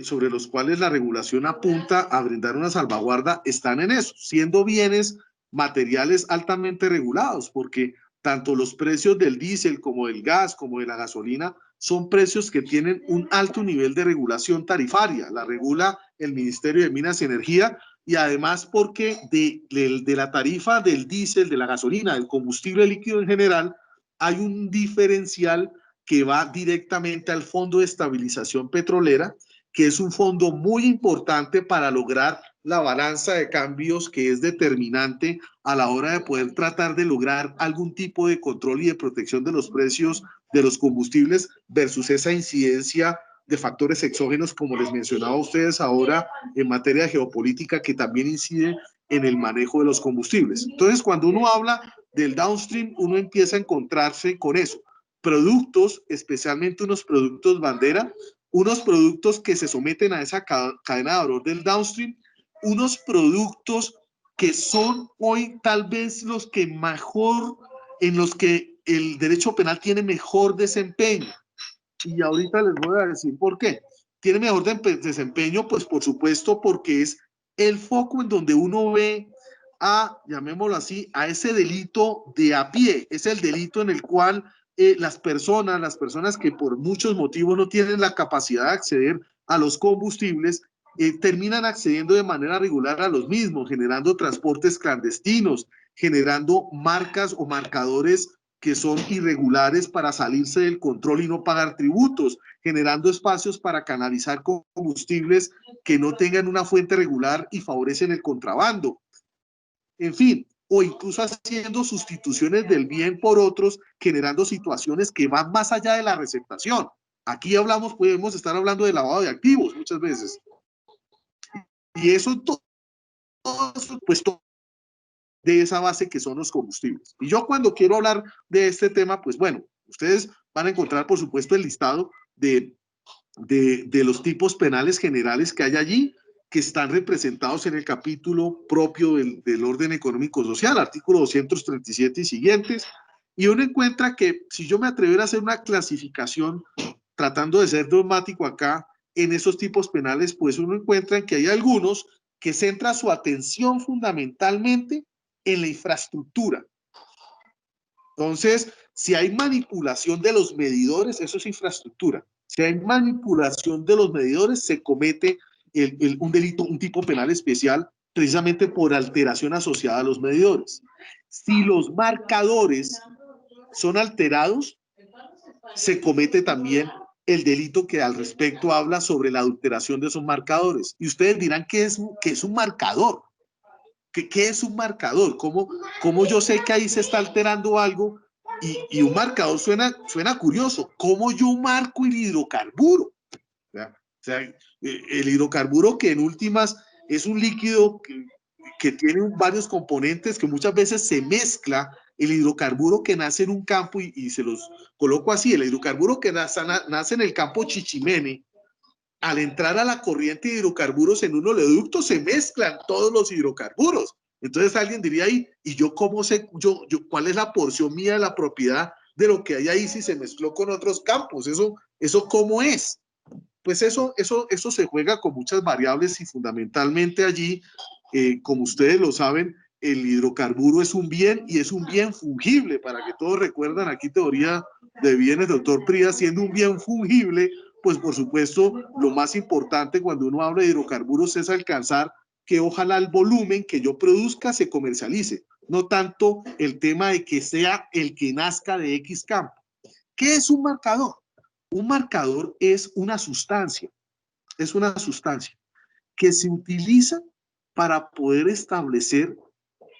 sobre los cuales la regulación apunta a brindar una salvaguarda, están en eso, siendo bienes materiales altamente regulados, porque tanto los precios del diésel como del gas, como de la gasolina, son precios que tienen un alto nivel de regulación tarifaria. La regula el Ministerio de Minas y Energía, y además porque de la tarifa del diésel, de la gasolina, del combustible líquido en general, hay un diferencial que va directamente al Fondo de Estabilización Petrolera, que es un fondo muy importante para lograr la balanza de cambios, que es determinante a la hora de poder tratar de lograr algún tipo de control y de protección de los precios de los combustibles versus esa incidencia de factores exógenos, como les mencionaba a ustedes ahora, en materia de geopolítica, que también incide en el manejo de los combustibles. Entonces, cuando uno habla del downstream, uno empieza a encontrarse con eso: productos, especialmente unos productos bandera, unos productos que se someten a esa cadena de valor del downstream, unos productos que son hoy tal vez los que mejor, en los que el derecho penal tiene mejor desempeño. Y ahorita les voy a decir por qué. Tiene mejor desempeño, pues por supuesto, porque es el foco en donde uno ve a, llamémoslo así, a ese delito de a pie. Es el delito en el cual las personas que por muchos motivos no tienen la capacidad de acceder a los combustibles, terminan accediendo de manera regular a los mismos, generando transportes clandestinos, generando marcas o marcadores que son irregulares para salirse del control y no pagar tributos, generando espacios para canalizar combustibles que no tengan una fuente regular y favorecen el contrabando. En fin, o incluso haciendo sustituciones del bien por otros, generando situaciones que van más allá de la receptación. Aquí hablamos, podemos estar hablando de lavado de activos muchas veces. Y eso todo, pues todo de esa base que son los combustibles. Y yo cuando quiero hablar de este tema, pues bueno, ustedes van a encontrar, por supuesto, el listado de los tipos penales generales que hay allí, que están representados en el capítulo propio del orden económico social, artículo 237 y siguientes, y uno encuentra que si yo me atreviera a hacer una clasificación, tratando de ser dogmático acá, en esos tipos penales, pues uno encuentra que hay algunos que centran su atención fundamentalmente en la infraestructura. Entonces, si hay manipulación de los medidores, eso es infraestructura. Si hay manipulación de los medidores, se comete un delito, un tipo penal especial, precisamente por alteración asociada a los medidores. Si los marcadores son alterados, se comete también el delito que al respecto habla sobre la adulteración de esos marcadores. Y ustedes dirán, ¿qué es un marcador? ¿Qué es un marcador? ¿Cómo yo sé que ahí se está alterando algo? Y un marcador suena curioso. ¿Cómo yo marco el hidrocarburo? O sea, el hidrocarburo, que en últimas es un líquido que tiene varios componentes, que muchas veces se mezcla. El hidrocarburo que nace en un campo, y se los coloco así, el hidrocarburo que nace en el campo Chichimene, al entrar a la corriente de hidrocarburos en un oleoducto se mezclan todos los hidrocarburos. Entonces alguien diría ahí, ¿y yo cómo sé, cuál es la porción mía de la propiedad de lo que hay ahí si se mezcló con otros campos? ¿Eso cómo es? Pues eso se juega con muchas variables y fundamentalmente allí, como ustedes lo saben, el hidrocarburo es un bien y es un bien fungible, para que todos recuerdan aquí teoría de bienes, doctor Prías, siendo un bien fungible, pues por supuesto lo más importante cuando uno habla de hidrocarburos es alcanzar que ojalá el volumen que yo produzca se comercialice, no tanto el tema de que sea el que nazca de X campo. ¿Qué es un marcador? Un marcador es una sustancia que se utiliza para poder establecer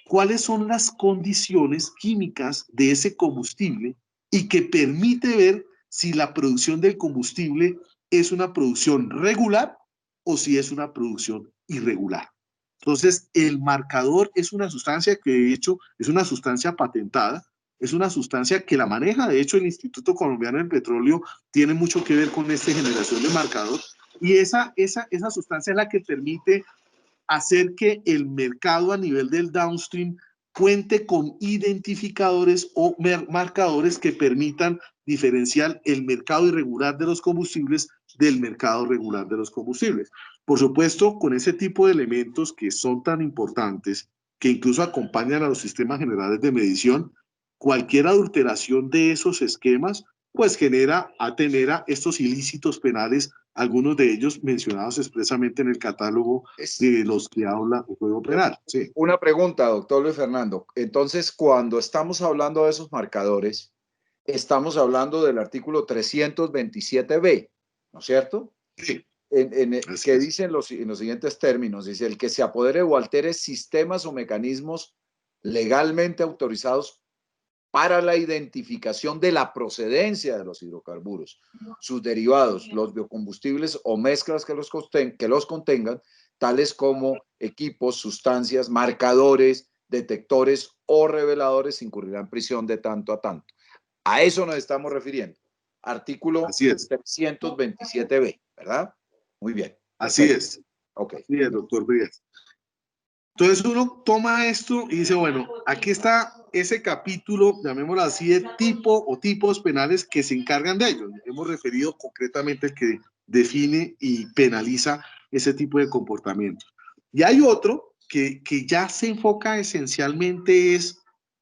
cuáles son las condiciones químicas de ese combustible y que permite ver si la producción del combustible es una producción regular o si es una producción irregular. Entonces, el marcador es una sustancia que de hecho es una sustancia patentada, es una sustancia que la maneja, de hecho el Instituto Colombiano del Petróleo tiene mucho que ver con esta generación de marcador, y esa sustancia es la que permite hacer que el mercado a nivel del downstream cuente con identificadores o marcadores que permitan diferenciar el mercado irregular de los combustibles del mercado regular de los combustibles. Por supuesto, con ese tipo de elementos que son tan importantes, que incluso acompañan a los sistemas generales de medición, cualquier adulteración de esos esquemas pues genera estos ilícitos penales, algunos de ellos mencionados expresamente en el catálogo de los que habla el Código Penal. Sí. Una pregunta, doctor Luis Fernando. Entonces, cuando estamos hablando de esos marcadores, estamos hablando del artículo 327b, ¿no es cierto? Sí. Que dice en los siguientes términos, dice, el que se apodere o altere sistemas o mecanismos legalmente autorizados para la identificación de la procedencia de los hidrocarburos, sus derivados, los biocombustibles o mezclas que los contengan, tales como equipos, sustancias, marcadores, detectores o reveladores, incurrirán en prisión de tanto a tanto. A eso nos estamos refiriendo. Artículo 327b, ¿verdad? Muy bien. Así es. Ok. Así es, doctor Brías. Entonces uno toma esto y dice, bueno, aquí está ese capítulo, llamémoslo así, de tipo o tipos penales que se encargan de ello. Hemos referido concretamente al que define y penaliza ese tipo de comportamientos. Y hay otro que ya se enfoca esencialmente es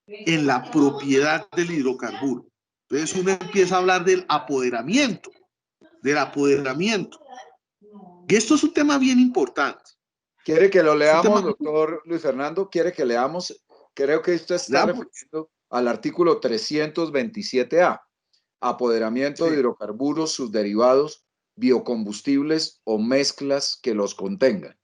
en la propiedad del hidrocarburo. Entonces uno empieza a hablar del apoderamiento, Y esto es un tema bien importante. ¿Quiere que lo leamos, doctor Luis Fernando? ¿Quiere que leamos? Creo que esto está refiriendo al artículo 327A. Apoderamiento de hidrocarburos, sus derivados, biocombustibles o mezclas que los contengan.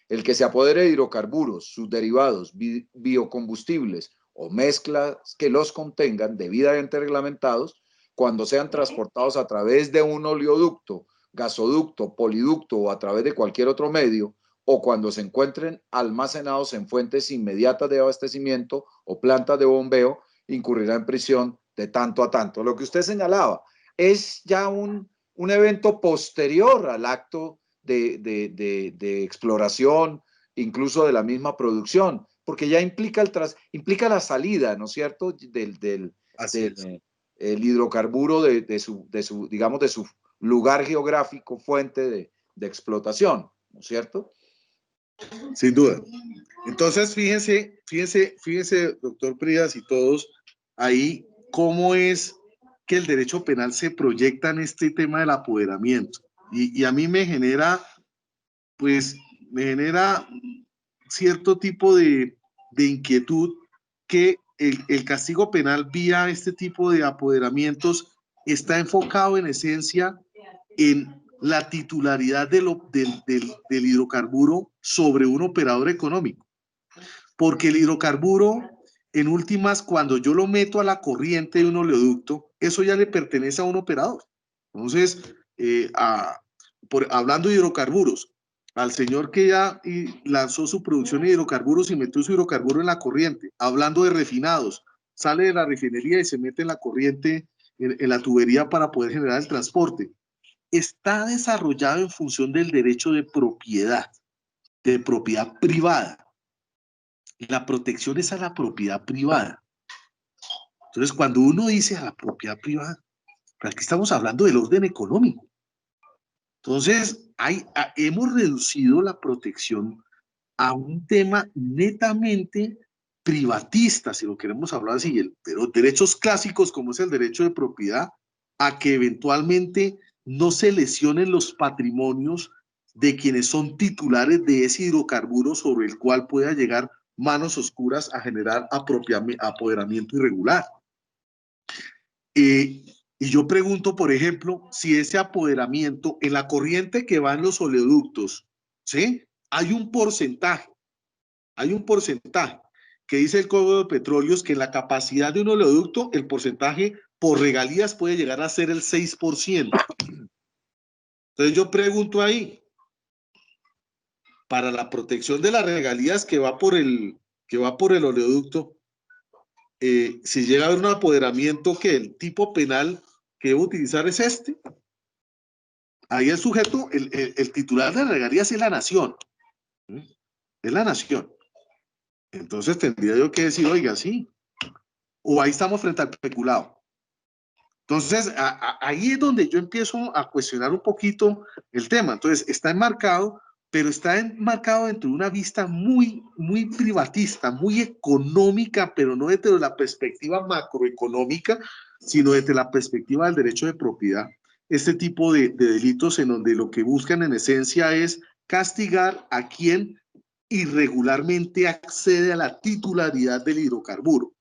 El que se apodere de hidrocarburos, sus derivados, biocombustibles o mezclas que los contengan, debidamente reglamentados, cuando sean transportados a través de un oleoducto, gasoducto, poliducto o a través de cualquier otro medio, o cuando se encuentren almacenados en fuentes inmediatas de abastecimiento o plantas de bombeo, incurrirá en prisión de tanto a tanto. Lo que usted señalaba es ya un evento posterior al acto de exploración, incluso de la misma producción, porque ya implica, implica la salida, ¿no es cierto?, del hidrocarburo de su, digamos, de su lugar geográfico, fuente de explotación, ¿no es cierto? Sin duda. Entonces, fíjense, doctor Prías y todos, ahí cómo es que el derecho penal se proyecta en este tema del apoderamiento. Y a mí me genera, pues, cierto tipo de inquietud que el castigo penal vía este tipo de apoderamientos está enfocado en esencia en la titularidad del hidrocarburo sobre un operador económico. Porque el hidrocarburo, en últimas, cuando yo lo meto a la corriente de un oleoducto, eso ya le pertenece a un operador. Entonces, hablando de hidrocarburos, al señor que ya lanzó su producción de hidrocarburos y metió su hidrocarburo en la corriente, hablando de refinados, sale de la refinería y se mete en la corriente, en la tubería para poder generar el transporte. Está desarrollado en función del derecho de propiedad privada. La protección es a la propiedad privada. Entonces, cuando uno dice a la propiedad privada, aquí estamos hablando del orden económico. Entonces, hemos reducido la protección a un tema netamente privatista, si lo queremos hablar así, de los derechos clásicos, como es el derecho de propiedad, a que eventualmente no se lesionen los patrimonios de quienes son titulares de ese hidrocarburo sobre el cual pueda llegar manos oscuras a generar apoderamiento irregular. Y yo pregunto, por ejemplo, si ese apoderamiento en la corriente que va en los oleoductos, ¿sí? Hay un porcentaje que dice el Código de Petróleos que en la capacidad de un oleoducto el porcentaje por regalías puede llegar a ser el 6%. Entonces yo pregunto ahí, para la protección de las regalías que va por el oleoducto, si llega a haber un apoderamiento, que el tipo penal que debe utilizar es este. Ahí el sujeto, el titular de las regalías es la nación. Es la nación. Entonces tendría yo que decir, oiga, sí. O ahí estamos frente al peculado. Entonces, ahí es donde yo empiezo a cuestionar un poquito el tema. Entonces, está enmarcado, pero está enmarcado dentro de una vista muy, muy privatista, muy económica, pero no desde la perspectiva macroeconómica, sino desde la perspectiva del derecho de propiedad. Este tipo de delitos en donde lo que buscan en esencia es castigar a quien irregularmente accede a la titularidad del hidrocarburo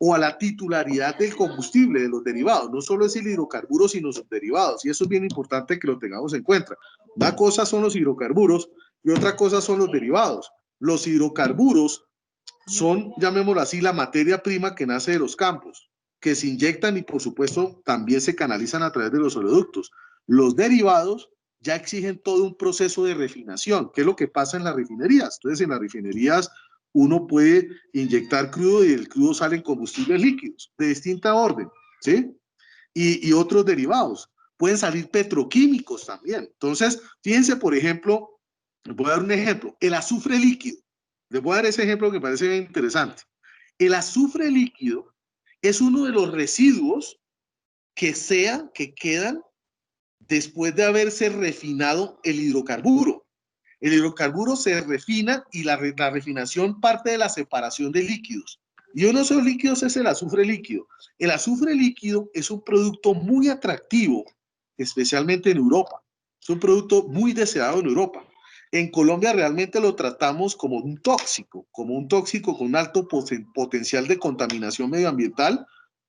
o a la titularidad del combustible, de los derivados. No solo es el hidrocarburo, sino sus derivados. Y eso es bien importante que lo tengamos en cuenta. Una cosa son los hidrocarburos y otra cosa son los derivados. Los hidrocarburos son, llamémoslo así, la materia prima que nace de los campos, que se inyectan y, por supuesto, también se canalizan a través de los oleoductos. Los derivados ya exigen todo un proceso de refinación, que es lo que pasa en las refinerías. Entonces, en las refinerías uno puede inyectar crudo y del crudo salen combustibles líquidos de distinta orden, ¿sí? Y otros derivados. Pueden salir petroquímicos también. Entonces, fíjense, por ejemplo, les voy a dar un ejemplo, el azufre líquido. Les voy a dar ese ejemplo que me parece bien interesante. El azufre líquido es uno de los residuos que quedan después de haberse refinado el hidrocarburo. El hidrocarburo se refina y la refinación parte de la separación de líquidos. Y uno de esos líquidos es el azufre líquido. El azufre líquido es un producto muy atractivo, especialmente en Europa. Es un producto muy deseado en Europa. En Colombia realmente lo tratamos como un tóxico con un alto potencial de contaminación medioambiental,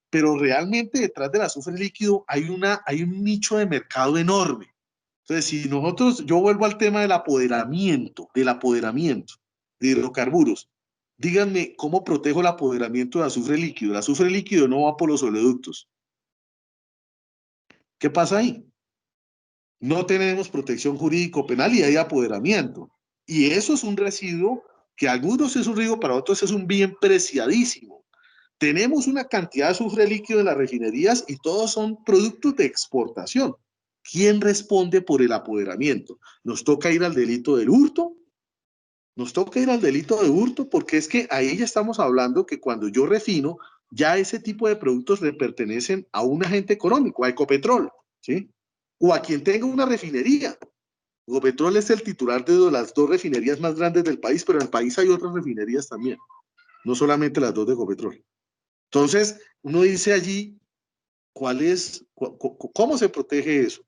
pero realmente detrás del azufre líquido hay un nicho de mercado enorme. Entonces, si yo vuelvo al tema del apoderamiento de hidrocarburos, díganme cómo protejo el apoderamiento de azufre líquido. El azufre líquido no va por los oleoductos. ¿Qué pasa ahí? No tenemos protección jurídico penal y hay apoderamiento. Y eso es un residuo que a algunos es un riesgo, para otros es un bien preciadísimo. Tenemos una cantidad de azufre líquido en las refinerías y todos son productos de exportación. ¿Quién responde por el apoderamiento? ¿Nos toca ir al delito del hurto? Nos toca ir al delito de hurto porque es que ahí ya estamos hablando que cuando yo refino, ya ese tipo de productos le pertenecen a un agente económico, a Ecopetrol, ¿sí? O a quien tenga una refinería. Ecopetrol es el titular de las dos refinerías más grandes del país, pero en el país hay otras refinerías también, no solamente las dos de Ecopetrol. Entonces, uno dice allí, ¿cómo se protege eso?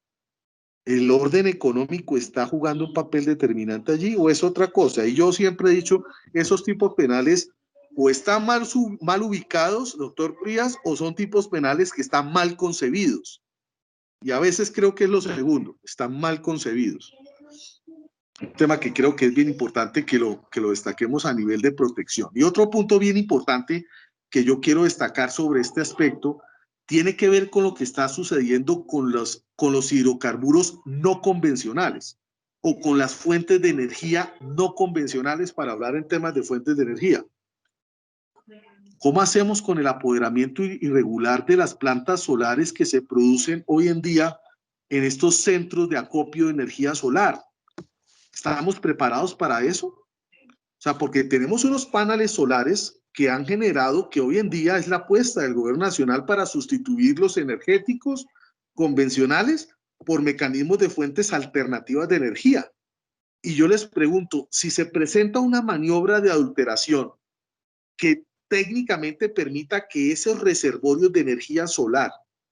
¿El orden económico está jugando un papel determinante allí o es otra cosa? Y yo siempre he dicho, esos tipos penales o están mal ubicados, doctor Frías, o son tipos penales que están mal concebidos. Y a veces creo que es lo segundo, están mal concebidos. Un tema que creo que es bien importante que lo destaquemos a nivel de protección. Y otro punto bien importante que yo quiero destacar sobre este aspecto tiene que ver con lo que está sucediendo con los hidrocarburos no convencionales o con las fuentes de energía no convencionales, para hablar en temas de fuentes de energía. ¿Cómo hacemos con el apoderamiento irregular de las plantas solares que se producen hoy en día en estos centros de acopio de energía solar? ¿Estamos preparados para eso? O sea, porque tenemos unos paneles solares que han generado, que hoy en día es la apuesta del gobierno nacional para sustituir los energéticos convencionales por mecanismos de fuentes alternativas de energía. Y yo les pregunto, si se presenta una maniobra de adulteración que técnicamente permita que esos reservorios de energía solar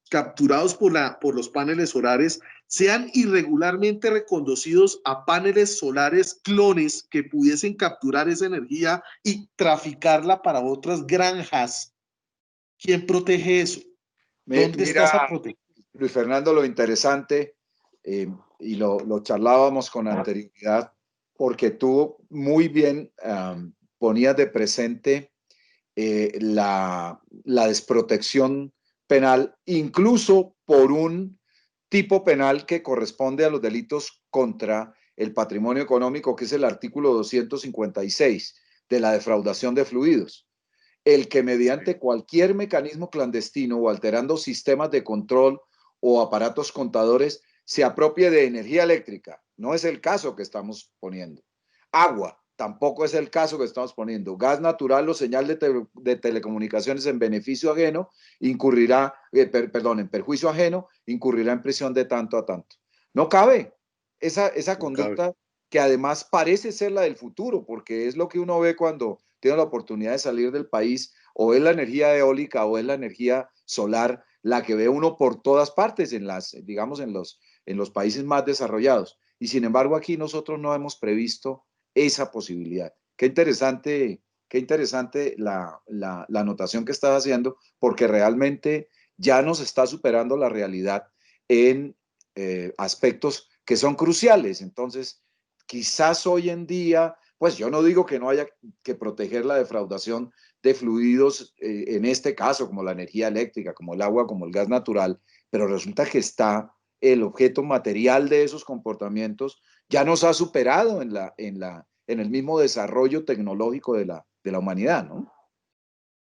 capturados por los paneles solares sean irregularmente reconducidos a paneles solares clones que pudiesen capturar esa energía y traficarla para otras granjas. ¿Quién protege eso? ¿Dónde está esa protección? Luis Fernando, lo interesante, y lo charlábamos con anterioridad, porque tú muy bien ponías de presente la desprotección penal, incluso por un tipo penal que corresponde a los delitos contra el patrimonio económico, que es el artículo 256 de la defraudación de fluidos. El que mediante cualquier mecanismo clandestino o alterando sistemas de control o aparatos contadores se apropie de energía eléctrica. No es el caso que estamos poniendo. Agua, tampoco es el caso que estamos poniendo. Gas natural o señal de telecomunicaciones en beneficio ajeno incurrirá, en perjuicio ajeno, incurrirá en prisión de tanto a tanto. No cabe esa conducta que además parece ser la del futuro, porque es lo que uno ve cuando tiene la oportunidad de salir del país, o es la energía eólica o es la energía solar, la que ve uno por todas partes en los países más desarrollados. Y sin embargo aquí nosotros no hemos previsto esa posibilidad. Qué interesante la anotación que estás haciendo, porque realmente ya nos está superando la realidad en aspectos que son cruciales. Entonces, quizás hoy en día, pues yo no digo que no haya que proteger la defraudación de fluidos, en este caso, como la energía eléctrica, como el agua, como el gas natural, pero resulta que está el objeto material de esos comportamientos ya nos ha superado en el mismo desarrollo tecnológico de la humanidad, ¿no?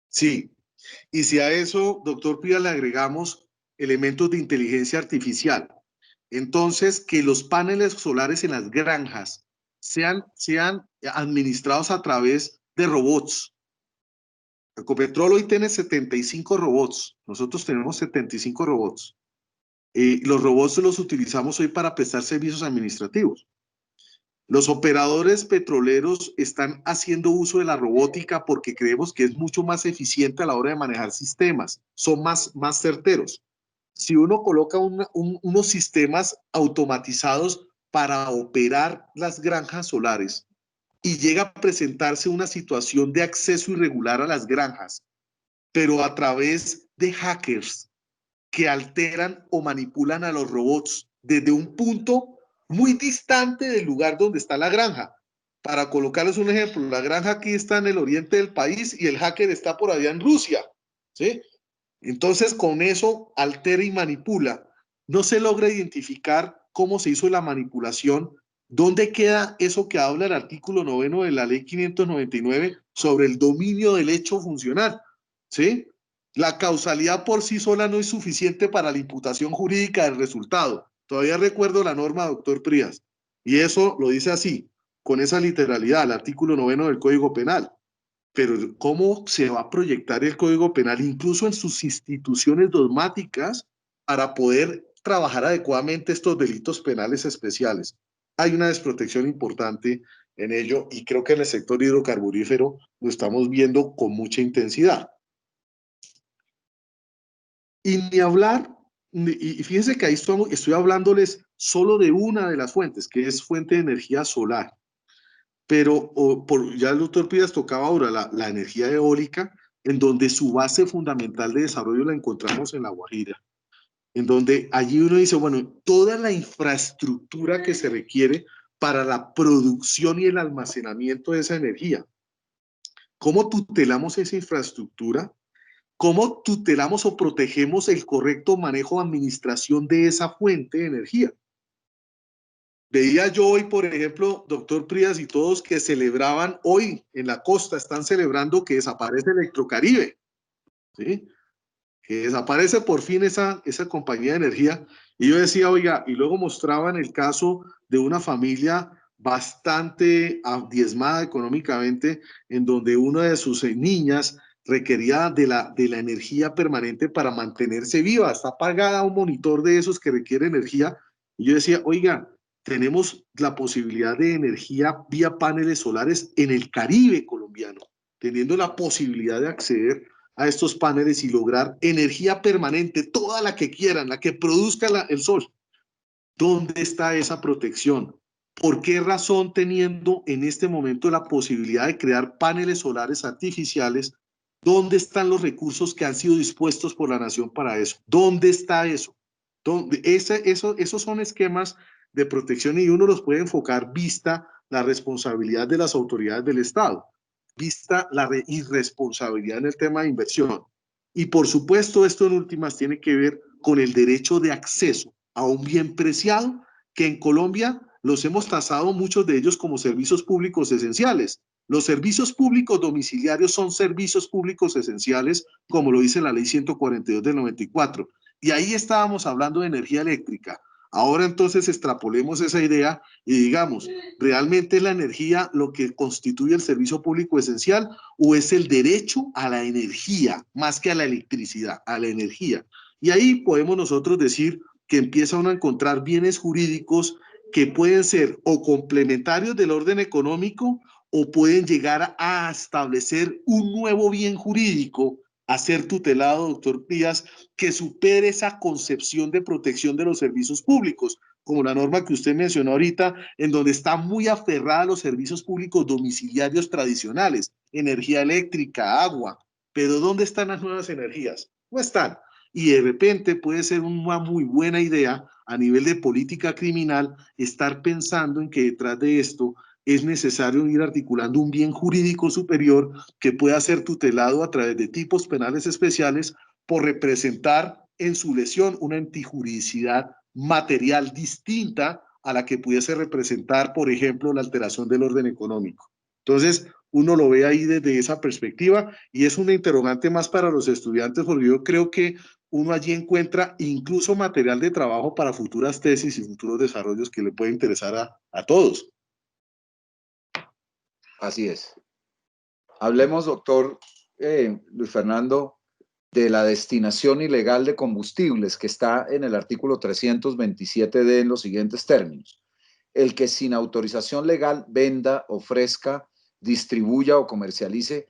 Sí, y si a eso, doctor Pía, le agregamos elementos de inteligencia artificial, entonces que los paneles solares en las granjas sean administrados a través de robots. Ecopetrol hoy tiene 75 robots, nosotros tenemos 75 robots. Los robots los utilizamos hoy para prestar servicios administrativos. Los operadores petroleros están haciendo uso de la robótica porque creemos que es mucho más eficiente a la hora de manejar sistemas, son más certeros. Si uno coloca unos sistemas automatizados para operar las granjas solares y llega a presentarse una situación de acceso irregular a las granjas, pero a través de hackers que alteran o manipulan a los robots desde un punto muy distante del lugar donde está la granja. Para colocarles un ejemplo, la granja aquí está en el oriente del país y el hacker está por allá en Rusia, ¿sí? Entonces, con eso altera y manipula. No se logra identificar cómo se hizo la manipulación, dónde queda eso que habla el artículo 9 de la ley 599 sobre el dominio del hecho funcional, ¿sí? La causalidad por sí sola no es suficiente para la imputación jurídica del resultado. Todavía recuerdo la norma, doctor Prías, y eso lo dice así, con esa literalidad, el artículo 9 del Código Penal. Pero ¿cómo se va a proyectar el Código Penal incluso en sus instituciones dogmáticas para poder trabajar adecuadamente estos delitos penales especiales? Hay una desprotección importante en ello y creo que en el sector hidrocarburífero lo estamos viendo con mucha intensidad. Y ni hablar, y fíjense que ahí estoy hablándoles solo de una de las fuentes, que es fuente de energía solar. Pero ya el doctor Pidas tocaba ahora la energía eólica, en donde su base fundamental de desarrollo la encontramos en La Guajira, en donde allí uno dice, bueno, toda la infraestructura que se requiere para la producción y el almacenamiento de esa energía. ¿Cómo tutelamos esa infraestructura? ¿Cómo tutelamos o protegemos el correcto manejo o administración de esa fuente de energía? Veía yo hoy, por ejemplo, doctor Prías y todos que celebraban hoy en la costa, están celebrando que desaparece Electrocaribe, ¿sí? Que desaparece por fin esa compañía de energía. Y yo decía, oiga, y luego mostraban el caso de una familia bastante diezmada económicamente, en donde una de sus niñas requería de la energía permanente para mantenerse viva. Está pagada un monitor de esos que requiere energía. Y yo decía, oiga, tenemos la posibilidad de energía vía paneles solares en el Caribe colombiano, teniendo la posibilidad de acceder a estos paneles y lograr energía permanente, toda la que quieran, la que produzca el sol. ¿Dónde está esa protección? ¿Por qué razón, teniendo en este momento la posibilidad de crear paneles solares artificiales, dónde están los recursos que han sido dispuestos por la nación para eso? ¿Dónde está eso? Esos son esquemas de protección y uno los puede enfocar vista la responsabilidad de las autoridades del Estado, vista la irresponsabilidad en el tema de inversión. Y por supuesto, esto en últimas tiene que ver con el derecho de acceso a un bien preciado que en Colombia los hemos tasado muchos de ellos como servicios públicos esenciales. Los servicios públicos domiciliarios son servicios públicos esenciales, como lo dice la ley 142 del 94. Y ahí estábamos hablando de energía eléctrica. Ahora entonces extrapolemos esa idea y digamos, ¿realmente es la energía lo que constituye el servicio público esencial o es el derecho a la energía, más que a la electricidad, a la energía? Y ahí podemos nosotros decir que empieza uno a encontrar bienes jurídicos que pueden ser o complementarios del orden económico o pueden llegar a establecer un nuevo bien jurídico a ser tutelado, doctor Díaz, que supere esa concepción de protección de los servicios públicos, como la norma que usted mencionó ahorita, en donde está muy aferrada a los servicios públicos domiciliarios tradicionales, energía eléctrica, agua, pero ¿dónde están las nuevas energías? No están. Y de repente puede ser una muy buena idea a nivel de política criminal estar pensando en que detrás de esto es necesario ir articulando un bien jurídico superior que pueda ser tutelado a través de tipos penales especiales por representar en su lesión una antijuridicidad material distinta a la que pudiese representar, por ejemplo, la alteración del orden económico. Entonces, uno lo ve ahí desde esa perspectiva y es una interrogante más para los estudiantes porque yo creo que uno allí encuentra incluso material de trabajo para futuras tesis y futuros desarrollos que le puede interesar a todos. Así es. Hablemos, doctor Luis Fernando, de la destinación ilegal de combustibles que está en el artículo 327D en los siguientes términos. el que sin autorización legal venda, ofrezca, distribuya o comercialice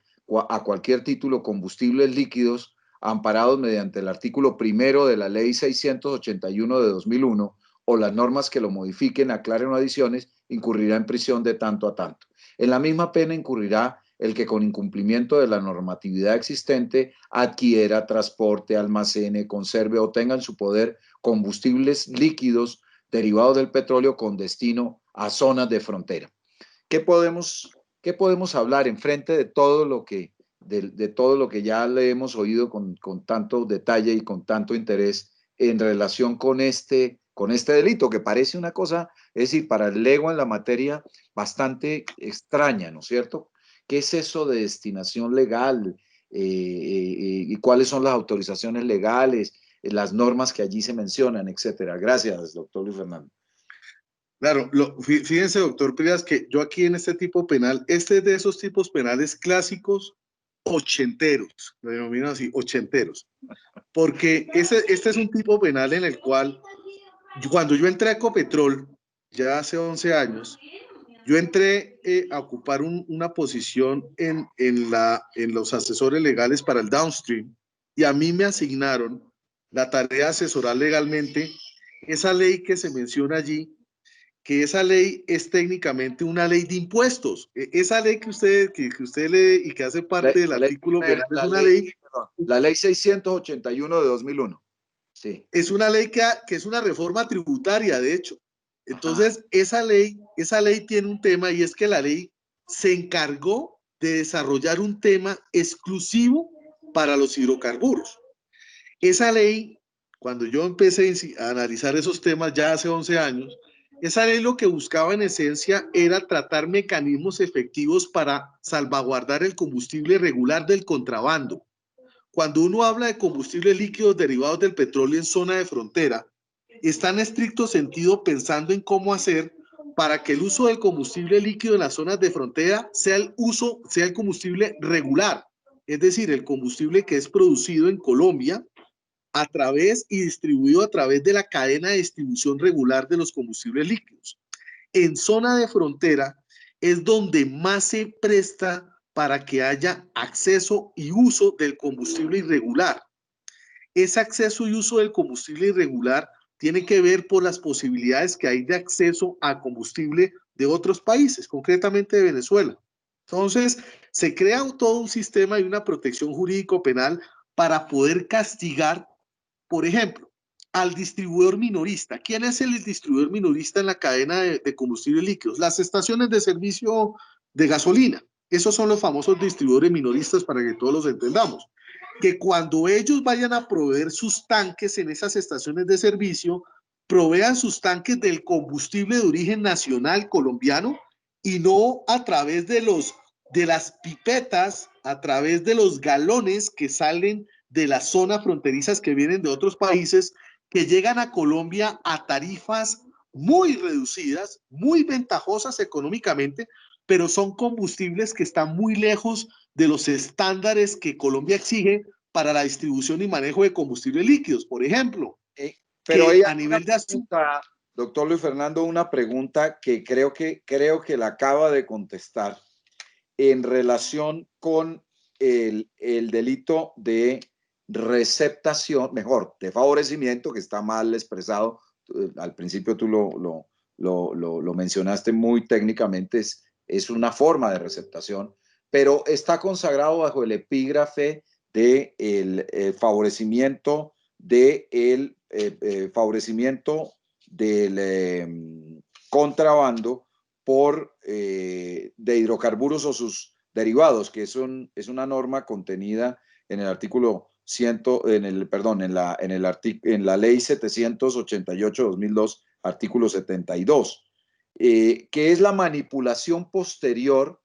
a cualquier título combustibles líquidos amparados mediante el artículo 1 de la Ley 681 de 2001 o las normas que lo modifiquen, aclaren o adiciones, incurrirá en prisión de tanto a tanto. En la misma pena incurrirá el que con incumplimiento de la normatividad existente adquiera, transporte, almacene, conserve o tenga en su poder combustibles líquidos derivados del petróleo con destino a zonas de frontera. ¿Qué podemos hablar en frente de todo lo que, de todo lo que ya le hemos oído con tanto detalle y con tanto interés en relación con este delito, que parece una cosa, es decir, para el lego en la materia bastante extraña, ¿no es cierto? ¿Qué es eso de destinación legal? ¿Y cuáles son las autorizaciones legales? Las normas que allí se mencionan, etcétera. Gracias, doctor Luis Fernando. Claro, fíjense, doctor Prias, que yo aquí en este tipo penal, este es de esos tipos penales clásicos ochenteros, lo denomino así, ochenteros, porque este es un tipo penal en el cual, cuando yo entré a Ecopetrol, ya hace 11 años, yo entré a ocupar una posición en los asesores legales para el downstream, y a mí me asignaron la tarea de asesorar legalmente esa ley que se menciona allí, que esa ley es técnicamente una ley de impuestos. Esa ley que usted lee y que hace parte del artículo penal es una ley. La ley 681 de 2001. Sí. Es una ley que es una reforma tributaria, de hecho. Entonces, esa ley tiene un tema, y es que la ley se encargó de desarrollar un tema exclusivo para los hidrocarburos. Esa ley, cuando yo empecé a analizar esos temas ya hace 11 años, esa ley lo que buscaba en esencia era tratar mecanismos efectivos para salvaguardar el combustible regular del contrabando. Cuando uno habla de combustibles líquidos derivados del petróleo en zona de frontera, está en estricto sentido pensando en cómo hacer para que el uso del combustible líquido en las zonas de frontera sea el combustible regular, es decir, el combustible que es producido en Colombia a través y distribuido a través de la cadena de distribución regular de los combustibles líquidos. En zona de frontera es donde más se presta para que haya acceso y uso del combustible irregular. Ese acceso y uso del combustible irregular tiene que ver por las posibilidades que hay de acceso a combustible de otros países, concretamente de Venezuela. Entonces, se crea todo un sistema y una protección jurídico-penal para poder castigar, por ejemplo, al distribuidor minorista. ¿Quién es el distribuidor minorista en la cadena de combustibles líquidos? Las estaciones de servicio de gasolina. Esos son los famosos distribuidores minoristas, para que todos los entendamos. Que cuando ellos vayan a proveer sus tanques en esas estaciones de servicio, provean sus tanques del combustible de origen nacional colombiano, y no a través de las pipetas, a través de los galones que salen de las zonas fronterizas que vienen de otros países, que llegan a Colombia a tarifas muy reducidas, muy ventajosas económicamente, pero son combustibles que están muy lejos de los estándares que Colombia exige para la distribución y manejo de combustibles líquidos. Por ejemplo, pero ahí a nivel de azúcar, doctor Luis Fernando, una pregunta que creo que la acaba de contestar en relación con el delito de receptación, mejor, de favorecimiento, que está mal expresado. Al principio tú lo mencionaste muy técnicamente, es una forma de receptación, pero está consagrado bajo el epígrafe de el favorecimiento del contrabando de hidrocarburos o sus derivados, que es una norma contenida en el artículo 100, en la ley 788/2002, artículo 72, que es la manipulación posterior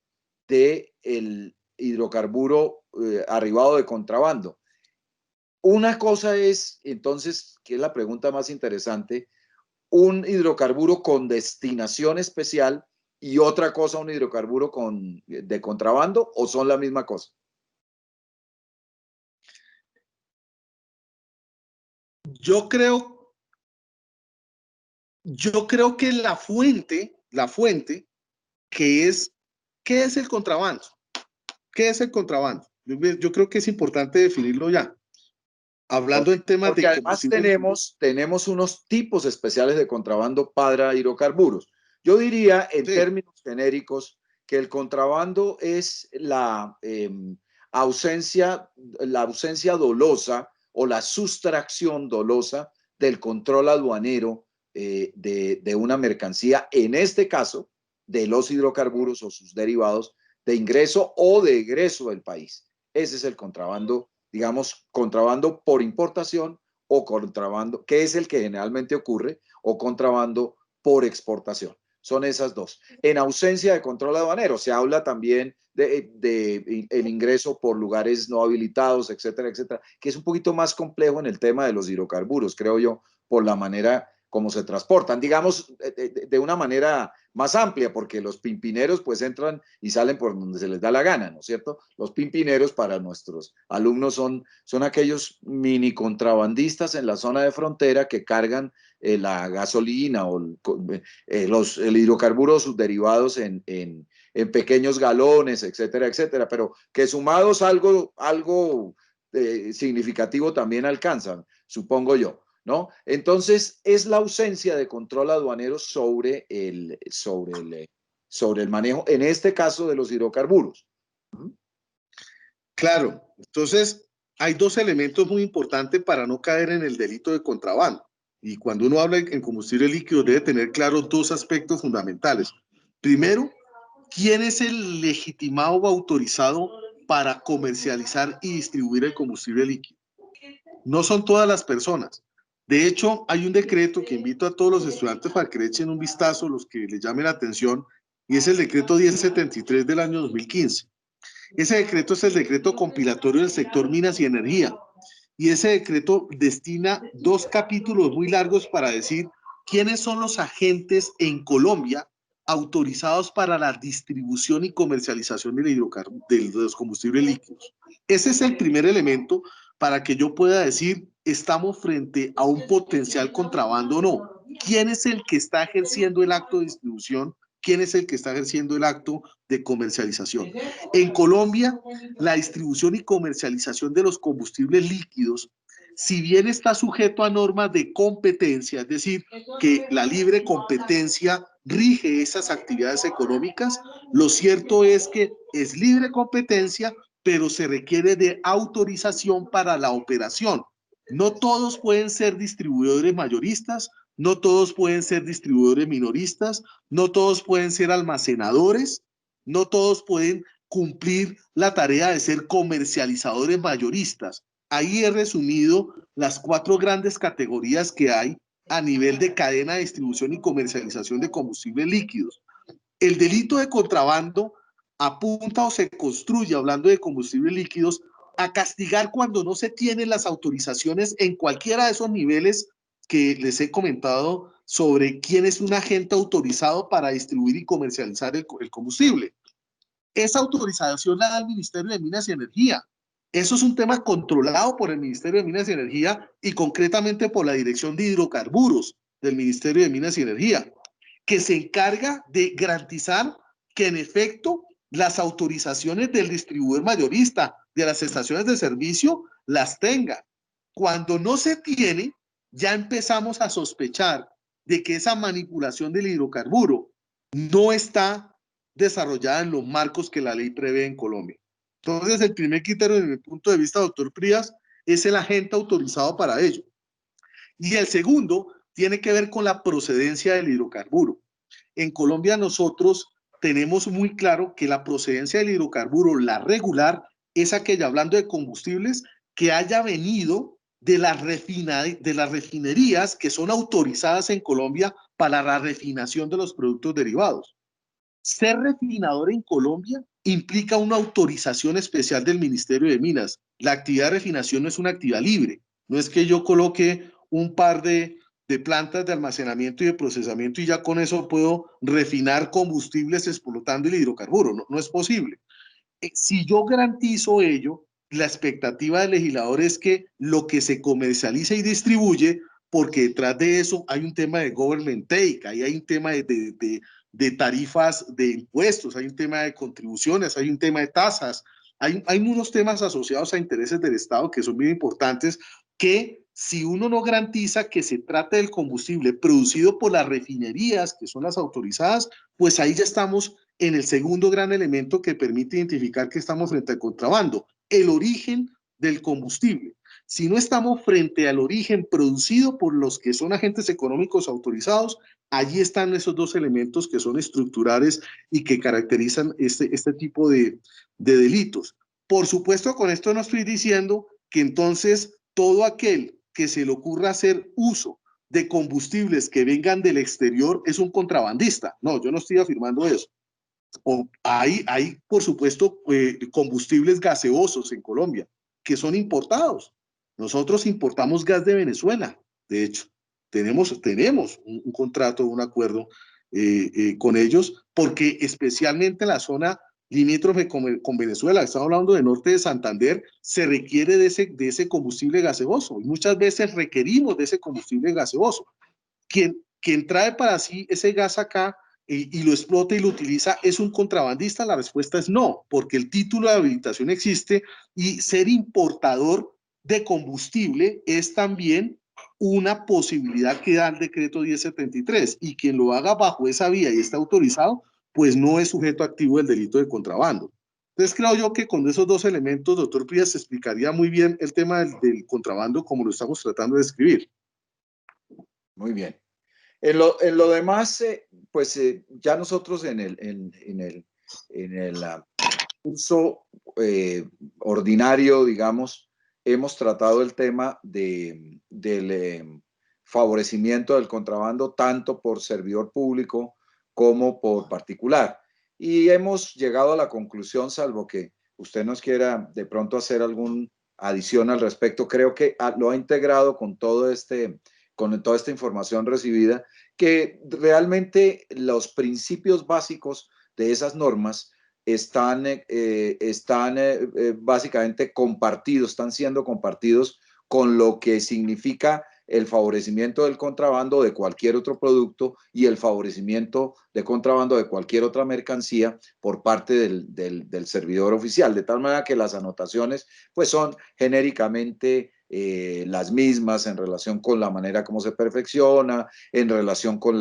del hidrocarburo arribado de contrabando. Una cosa es, entonces, que es la pregunta más interesante, un hidrocarburo con destinación especial y otra cosa un hidrocarburo de contrabando, ¿o son la misma cosa? Yo creo Yo creo que la fuente, ¿qué es el contrabando? ¿Qué es el contrabando? Yo creo que es importante definirlo ya. Hablando en temas Porque de además combustibles. tenemos unos tipos especiales de contrabando para hidrocarburos. Yo diría en Sí, términos genéricos que el contrabando es ausencia, la ausencia dolosa o la sustracción dolosa del control aduanero de una mercancía, en este caso de los hidrocarburos o sus derivados, de ingreso o de egreso del país. Ese es el contrabando, digamos, contrabando por importación o contrabando, que es el que generalmente ocurre, o contrabando por exportación. Son esas dos. En ausencia de control aduanero, se habla también de el ingreso por lugares no habilitados, etcétera, etcétera, que es un poquito más complejo en el tema de los hidrocarburos, creo yo, por la manera como se transportan, digamos, de una manera más amplia, porque los pimpineros pues entran y salen por donde se les da la gana, ¿no es cierto? Los pimpineros para nuestros alumnos son aquellos mini contrabandistas en la zona de frontera que cargan la gasolina o el hidrocarburo, sus derivados en pequeños galones, etcétera, etcétera, pero que sumados algo significativo también alcanzan, supongo yo. ¿No? Entonces, es la ausencia de control aduanero sobre el manejo, en este caso, de los hidrocarburos. claro. Entonces, hay dos elementos muy importantes para no caer en el delito de contrabando. Y cuando uno habla en combustible líquido, debe tener claros dos aspectos fundamentales. Primero, ¿quién es el legitimado o autorizado para comercializar y distribuir el combustible líquido? No son todas las personas. De hecho, hay un decreto que invito a todos los estudiantes para que le echen un vistazo, los que les llamen la atención, y es el decreto 1073 del año 2015. Ese decreto es el decreto compilatorio del sector minas y energía. Y ese decreto destina dos capítulos muy largos para decir quiénes son los agentes en Colombia autorizados para la distribución y comercialización de los combustibles líquidos. Ese es el primer elemento para que yo pueda decir estamos frente a un potencial contrabando o no. ¿Quién es el que está ejerciendo el acto de distribución? ¿Quién es el que está ejerciendo el acto de comercialización? En Colombia, la distribución y comercialización de los combustibles líquidos, si bien está sujeto a normas de competencia, es decir, que la libre competencia rige esas actividades económicas, lo cierto es que es libre competencia, pero se requiere de autorización para la operación. No todos pueden ser distribuidores mayoristas, no todos pueden ser distribuidores minoristas, no todos pueden ser almacenadores, no todos pueden cumplir la tarea de ser comercializadores mayoristas. Ahí he resumido las cuatro grandes categorías que hay a nivel de cadena de distribución y comercialización de combustibles líquidos. El delito de contrabando apunta o se construye, hablando de combustibles líquidos, a castigar cuando no se tienen las autorizaciones en cualquiera de esos niveles que les he comentado sobre quién es un agente autorizado para distribuir y comercializar el combustible. Esa autorización la da el Ministerio de Minas y Energía. Eso es un tema controlado por el Ministerio de Minas y Energía y concretamente por la Dirección de Hidrocarburos del Ministerio de Minas y Energía, que se encarga de garantizar que en efecto las autorizaciones del distribuidor mayorista de las estaciones de servicio las tenga. Cuando no se tiene, ya empezamos a sospechar de que esa manipulación del hidrocarburo no está desarrollada en los marcos que la ley prevé en Colombia. Entonces, el primer criterio, desde mi punto de vista, doctor Prías, es el agente autorizado para ello. Y el segundo tiene que ver con la procedencia del hidrocarburo. En Colombia nosotros tenemos muy claro que la procedencia del hidrocarburo, la regular, es aquella, hablando de combustibles, que haya venido de las refinerías que son autorizadas en Colombia para la refinación de los productos derivados. Ser refinador en Colombia implica una autorización especial del Ministerio de Minas. La actividad de refinación no es una actividad libre. No es que yo coloque un par de plantas de almacenamiento y de procesamiento y ya con eso puedo refinar combustibles explotando el hidrocarburo. No, no es posible. Si yo garantizo ello, la expectativa del legislador es que lo que se comercializa y distribuye porque detrás de eso hay un tema de government take, ahí hay un tema de tarifas de impuestos, hay un tema de contribuciones, hay un tema de tasas, hay unos temas asociados a intereses del Estado que son bien importantes, que si uno no garantiza que se trate del combustible producido por las refinerías, que son las autorizadas, pues ahí ya estamos en el segundo gran elemento que permite identificar que estamos frente al contrabando, el origen del combustible. Si no estamos frente al origen producido por los que son agentes económicos autorizados, allí están esos dos elementos que son estructurales y que caracterizan este tipo de delitos. Por supuesto, con esto no estoy diciendo que entonces todo aquel que se le ocurra hacer uso de combustibles que vengan del exterior es un contrabandista. No, yo no estoy afirmando eso. Hay, por supuesto, combustibles gaseosos en Colombia que son importados. Nosotros importamos gas de Venezuela, de hecho. Tenemos un contrato, un acuerdo con ellos, porque especialmente en la zona limítrofe con Venezuela, estamos hablando del norte de Santander, se requiere de ese combustible gaseoso y muchas veces requerimos de ese combustible gaseoso. Quien trae para sí ese gas acá y lo explota y lo utiliza, ¿es un contrabandista? La respuesta es no, porque el título de habilitación existe y ser importador de combustible es también una posibilidad que da el decreto 1073 y quien lo haga bajo esa vía y está autorizado, pues no es sujeto activo del delito de contrabando. Entonces creo yo que con esos dos elementos, doctor Prías, se explicaría muy bien el tema del contrabando como lo estamos tratando de describir. Muy bien. En lo demás, pues ya nosotros en el curso ordinario, digamos, hemos tratado el tema del favorecimiento del contrabando tanto por servidor público como por particular. Y hemos llegado a la conclusión, salvo que usted nos quiera de pronto hacer alguna adición al respecto, creo que lo ha integrado con toda esta información recibida, que realmente los principios básicos de esas normas están básicamente compartidos, están siendo compartidos con lo que significa el favorecimiento del contrabando de cualquier otro producto y el favorecimiento de contrabando de cualquier otra mercancía por parte del servidor oficial, de tal manera que las anotaciones pues son genéricamente las mismas en relación con la manera como se perfecciona, en relación con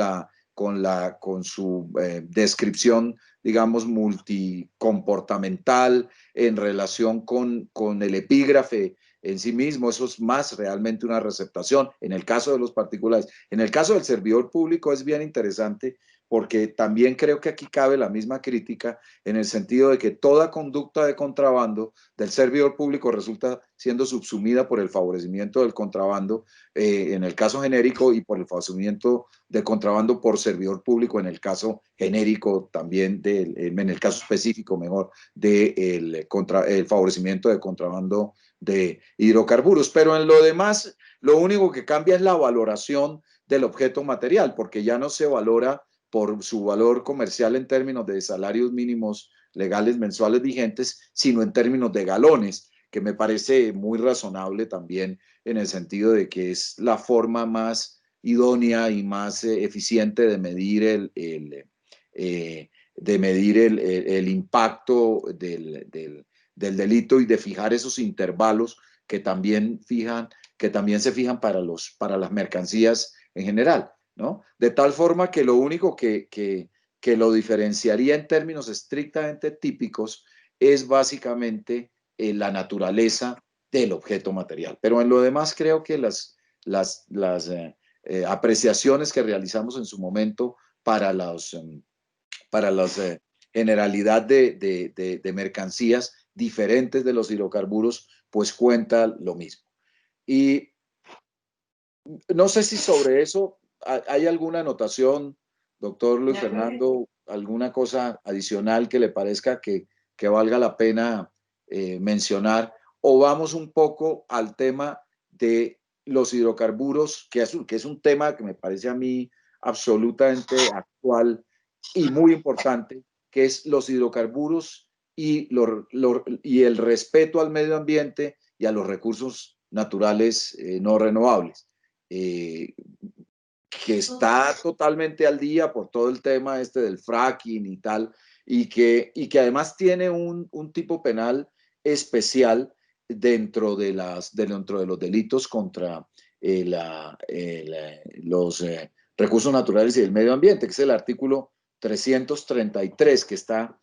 su descripción, digamos, multicomportamental, en relación con el epígrafe en sí mismo. Eso es más realmente una receptación en el caso de los particulares. En el caso del servidor público es bien interesante porque también creo que aquí cabe la misma crítica en el sentido de que toda conducta de contrabando del servidor público resulta siendo subsumida por el favorecimiento del contrabando en el caso genérico y por el favorecimiento de contrabando por servidor público en el caso genérico también, en el caso específico mejor, del favorecimiento de contrabando de hidrocarburos. Pero en lo demás, lo único que cambia es la valoración del objeto material, porque ya no se valora por su valor comercial en términos de salarios mínimos legales mensuales vigentes, sino en términos de galones, que me parece muy razonable también en el sentido de que es la forma más idónea y más eficiente de medir el impacto del delito y de fijar esos intervalos que también se fijan para las mercancías en general, ¿no? De tal forma que lo único que lo diferenciaría en términos estrictamente típicos es básicamente la naturaleza del objeto material. Pero en lo demás creo que las apreciaciones que realizamos en su momento para la generalidad de mercancías diferentes de los hidrocarburos, pues cuenta lo mismo. Y no sé si sobre eso hay alguna anotación, doctor Luis Fernando, alguna cosa adicional que le parezca que valga la pena mencionar, o vamos un poco al tema de los hidrocarburos, que es un tema que me parece a mí absolutamente actual y muy importante, que es los hidrocarburos y el respeto al medio ambiente y a los recursos naturales no renovables. que está totalmente al día por todo el tema este del fracking y tal, y que además tiene un tipo penal especial dentro de los delitos contra los recursos naturales y el medio ambiente, que es el artículo 333, que está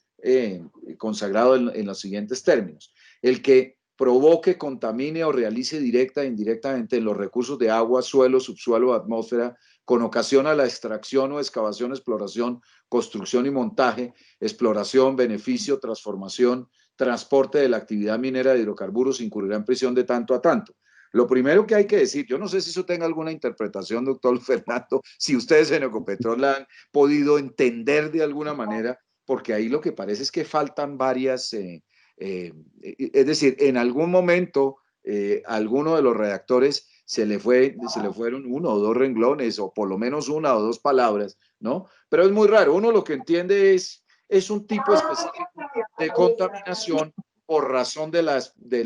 consagrado en los siguientes términos. El que provoque, contamine o realice directa e indirectamente en los recursos de agua, suelo, subsuelo o atmósfera, con ocasión a la extracción o excavación, exploración, construcción y montaje, exploración, beneficio, transformación, transporte de la actividad minera de hidrocarburos, incurrirá en prisión de tanto a tanto. Lo primero que hay que decir, yo no sé si eso tenga alguna interpretación, doctor Fernando, si ustedes en Ecopetrol la han podido entender de alguna manera, porque ahí lo que parece es que faltan varias, es decir, en algún momento alguno de los redactores se le fueron uno o dos renglones, o por lo menos una o dos palabras, ¿no? Pero es muy raro, uno lo que entiende es un tipo específico de contaminación por razón de la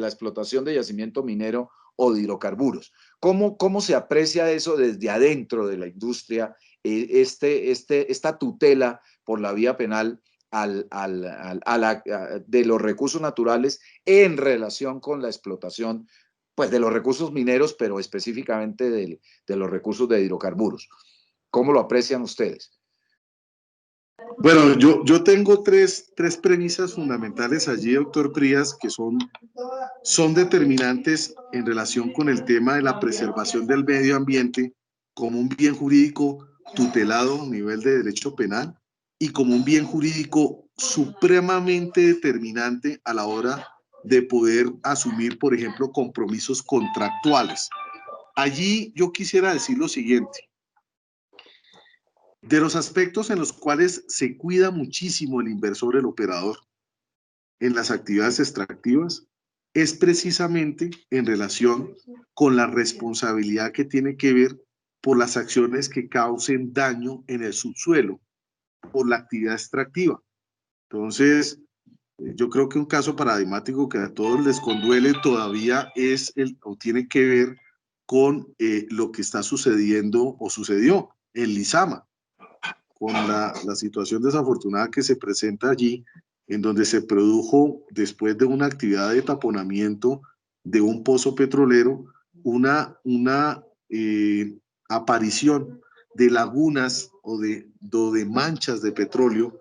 explotación de yacimiento minero o de hidrocarburos. ¿Cómo se aprecia eso desde adentro de la industria, esta tutela por la vía penal de los recursos naturales en relación con la explotación, pues, de los recursos mineros, pero específicamente de los recursos de hidrocarburos? ¿Cómo lo aprecian ustedes? Bueno, yo tengo tres premisas fundamentales allí, doctor Prías, que son determinantes en relación con el tema de la preservación del medio ambiente como un bien jurídico tutelado a nivel de derecho penal y como un bien jurídico supremamente determinante a la hora de poder asumir, por ejemplo, compromisos contractuales. Allí yo quisiera decir lo siguiente. De los aspectos en los cuales se cuida muchísimo el inversor, el operador, en las actividades extractivas, es precisamente en relación con la responsabilidad que tiene que ver por las acciones que causen daño en el subsuelo, por la actividad extractiva. Entonces, yo creo que un caso paradigmático que a todos les conduele todavía o tiene que ver con lo que está sucediendo o sucedió en Lizama, con la situación desafortunada que se presenta allí, en donde se produjo, después de una actividad de taponamiento de un pozo petrolero, una aparición de lagunas o de manchas de petróleo,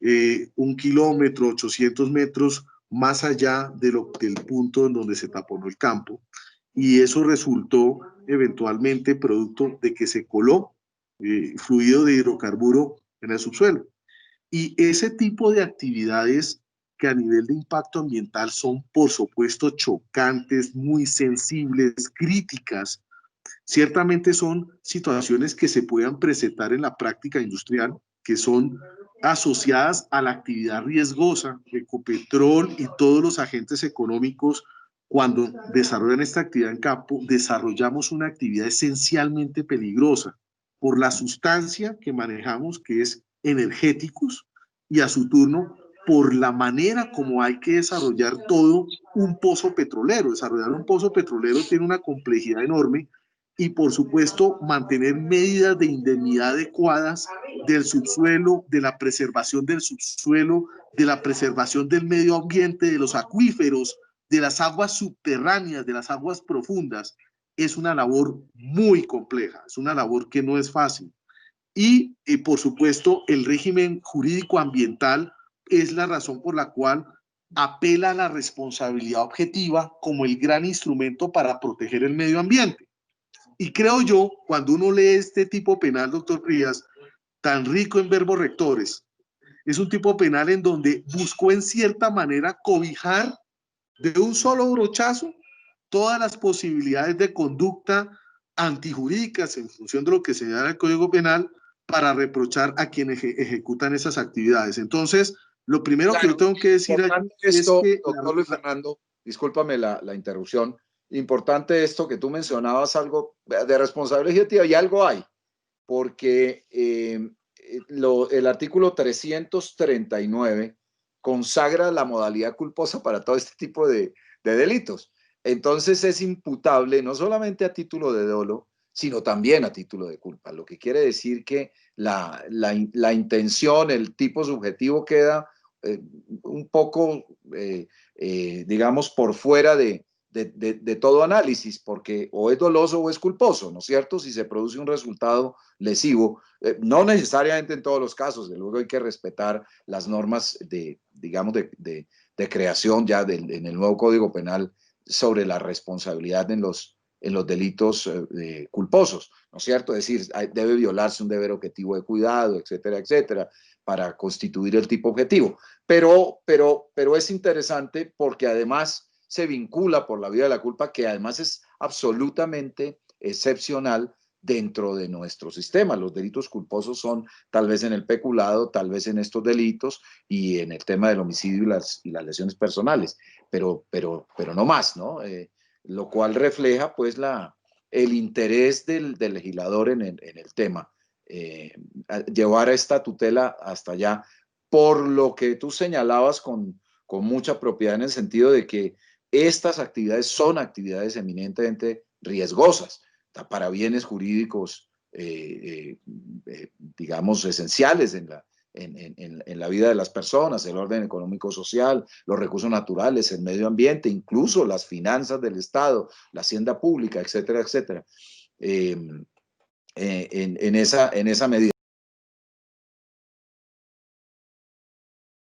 1 kilómetro, 800 metros más allá del punto en donde se taponó el campo. Y eso resultó eventualmente producto de que se coló fluido de hidrocarburo en el subsuelo. Y ese tipo de actividades que a nivel de impacto ambiental son, por supuesto, chocantes, muy sensibles, críticas, ciertamente son situaciones que se puedan presentar en la práctica industrial, que son asociadas a la actividad riesgosa. Ecopetrol y todos los agentes económicos, cuando desarrollan esta actividad en campo, desarrollamos una actividad esencialmente peligrosa por la sustancia que manejamos, que es energéticos, y a su turno por la manera como hay que desarrollar todo un pozo petrolero. Desarrollar un pozo petrolero tiene una complejidad enorme, y por supuesto mantener medidas de indemnidad adecuadas del subsuelo, de la preservación del subsuelo, de la preservación del medio ambiente, de los acuíferos, de las aguas subterráneas, de las aguas profundas. Es una labor muy compleja, es una labor que no es fácil. Y por supuesto, el régimen jurídico ambiental es la razón por la cual apela a la responsabilidad objetiva como el gran instrumento para proteger el medio ambiente. Y creo yo, cuando uno lee este tipo penal, doctor Frías, tan rico en verbos rectores, es un tipo penal en donde buscó en cierta manera cobijar de un solo brochazo todas las posibilidades de conducta antijurídicas en función de lo que señala el Código Penal para reprochar a quienes ejecutan esas actividades. Entonces, lo primero que yo tengo que decir es que... Doctor Luis Fernando, discúlpame la interrupción. Importante esto que tú mencionabas, algo de responsabilidad objetiva, y algo hay, porque el artículo 339 consagra la modalidad culposa para todo este tipo de delitos. Entonces es imputable no solamente a título de dolo, sino también a título de culpa, lo que quiere decir que la intención, el tipo subjetivo queda un poco, digamos, por fuera de todo análisis, porque o es doloso o es culposo, ¿no es cierto? Si se produce un resultado lesivo, no necesariamente en todos los casos, de luego hay que respetar las normas digamos, de creación ya en el nuevo Código Penal sobre la responsabilidad en los delitos culposos, ¿no es cierto? Es decir, debe violarse un deber objetivo de cuidado, etcétera, etcétera, para constituir el tipo objetivo. Pero es interesante porque además se vincula por la vía de la culpa, que además es absolutamente excepcional dentro de nuestro sistema. Los delitos culposos son tal vez en el peculado, tal vez en estos delitos y en el tema del homicidio y las lesiones personales, pero no más, ¿no? Lo cual refleja pues el interés del legislador en el tema, llevar esta tutela hasta allá, por lo que tú señalabas con mucha propiedad en el sentido de que estas actividades son actividades eminentemente riesgosas para bienes jurídicos, digamos, esenciales en la vida de las personas, el orden económico-social, los recursos naturales, el medio ambiente, incluso las finanzas del Estado, la hacienda pública, etcétera, etcétera, en esa medida.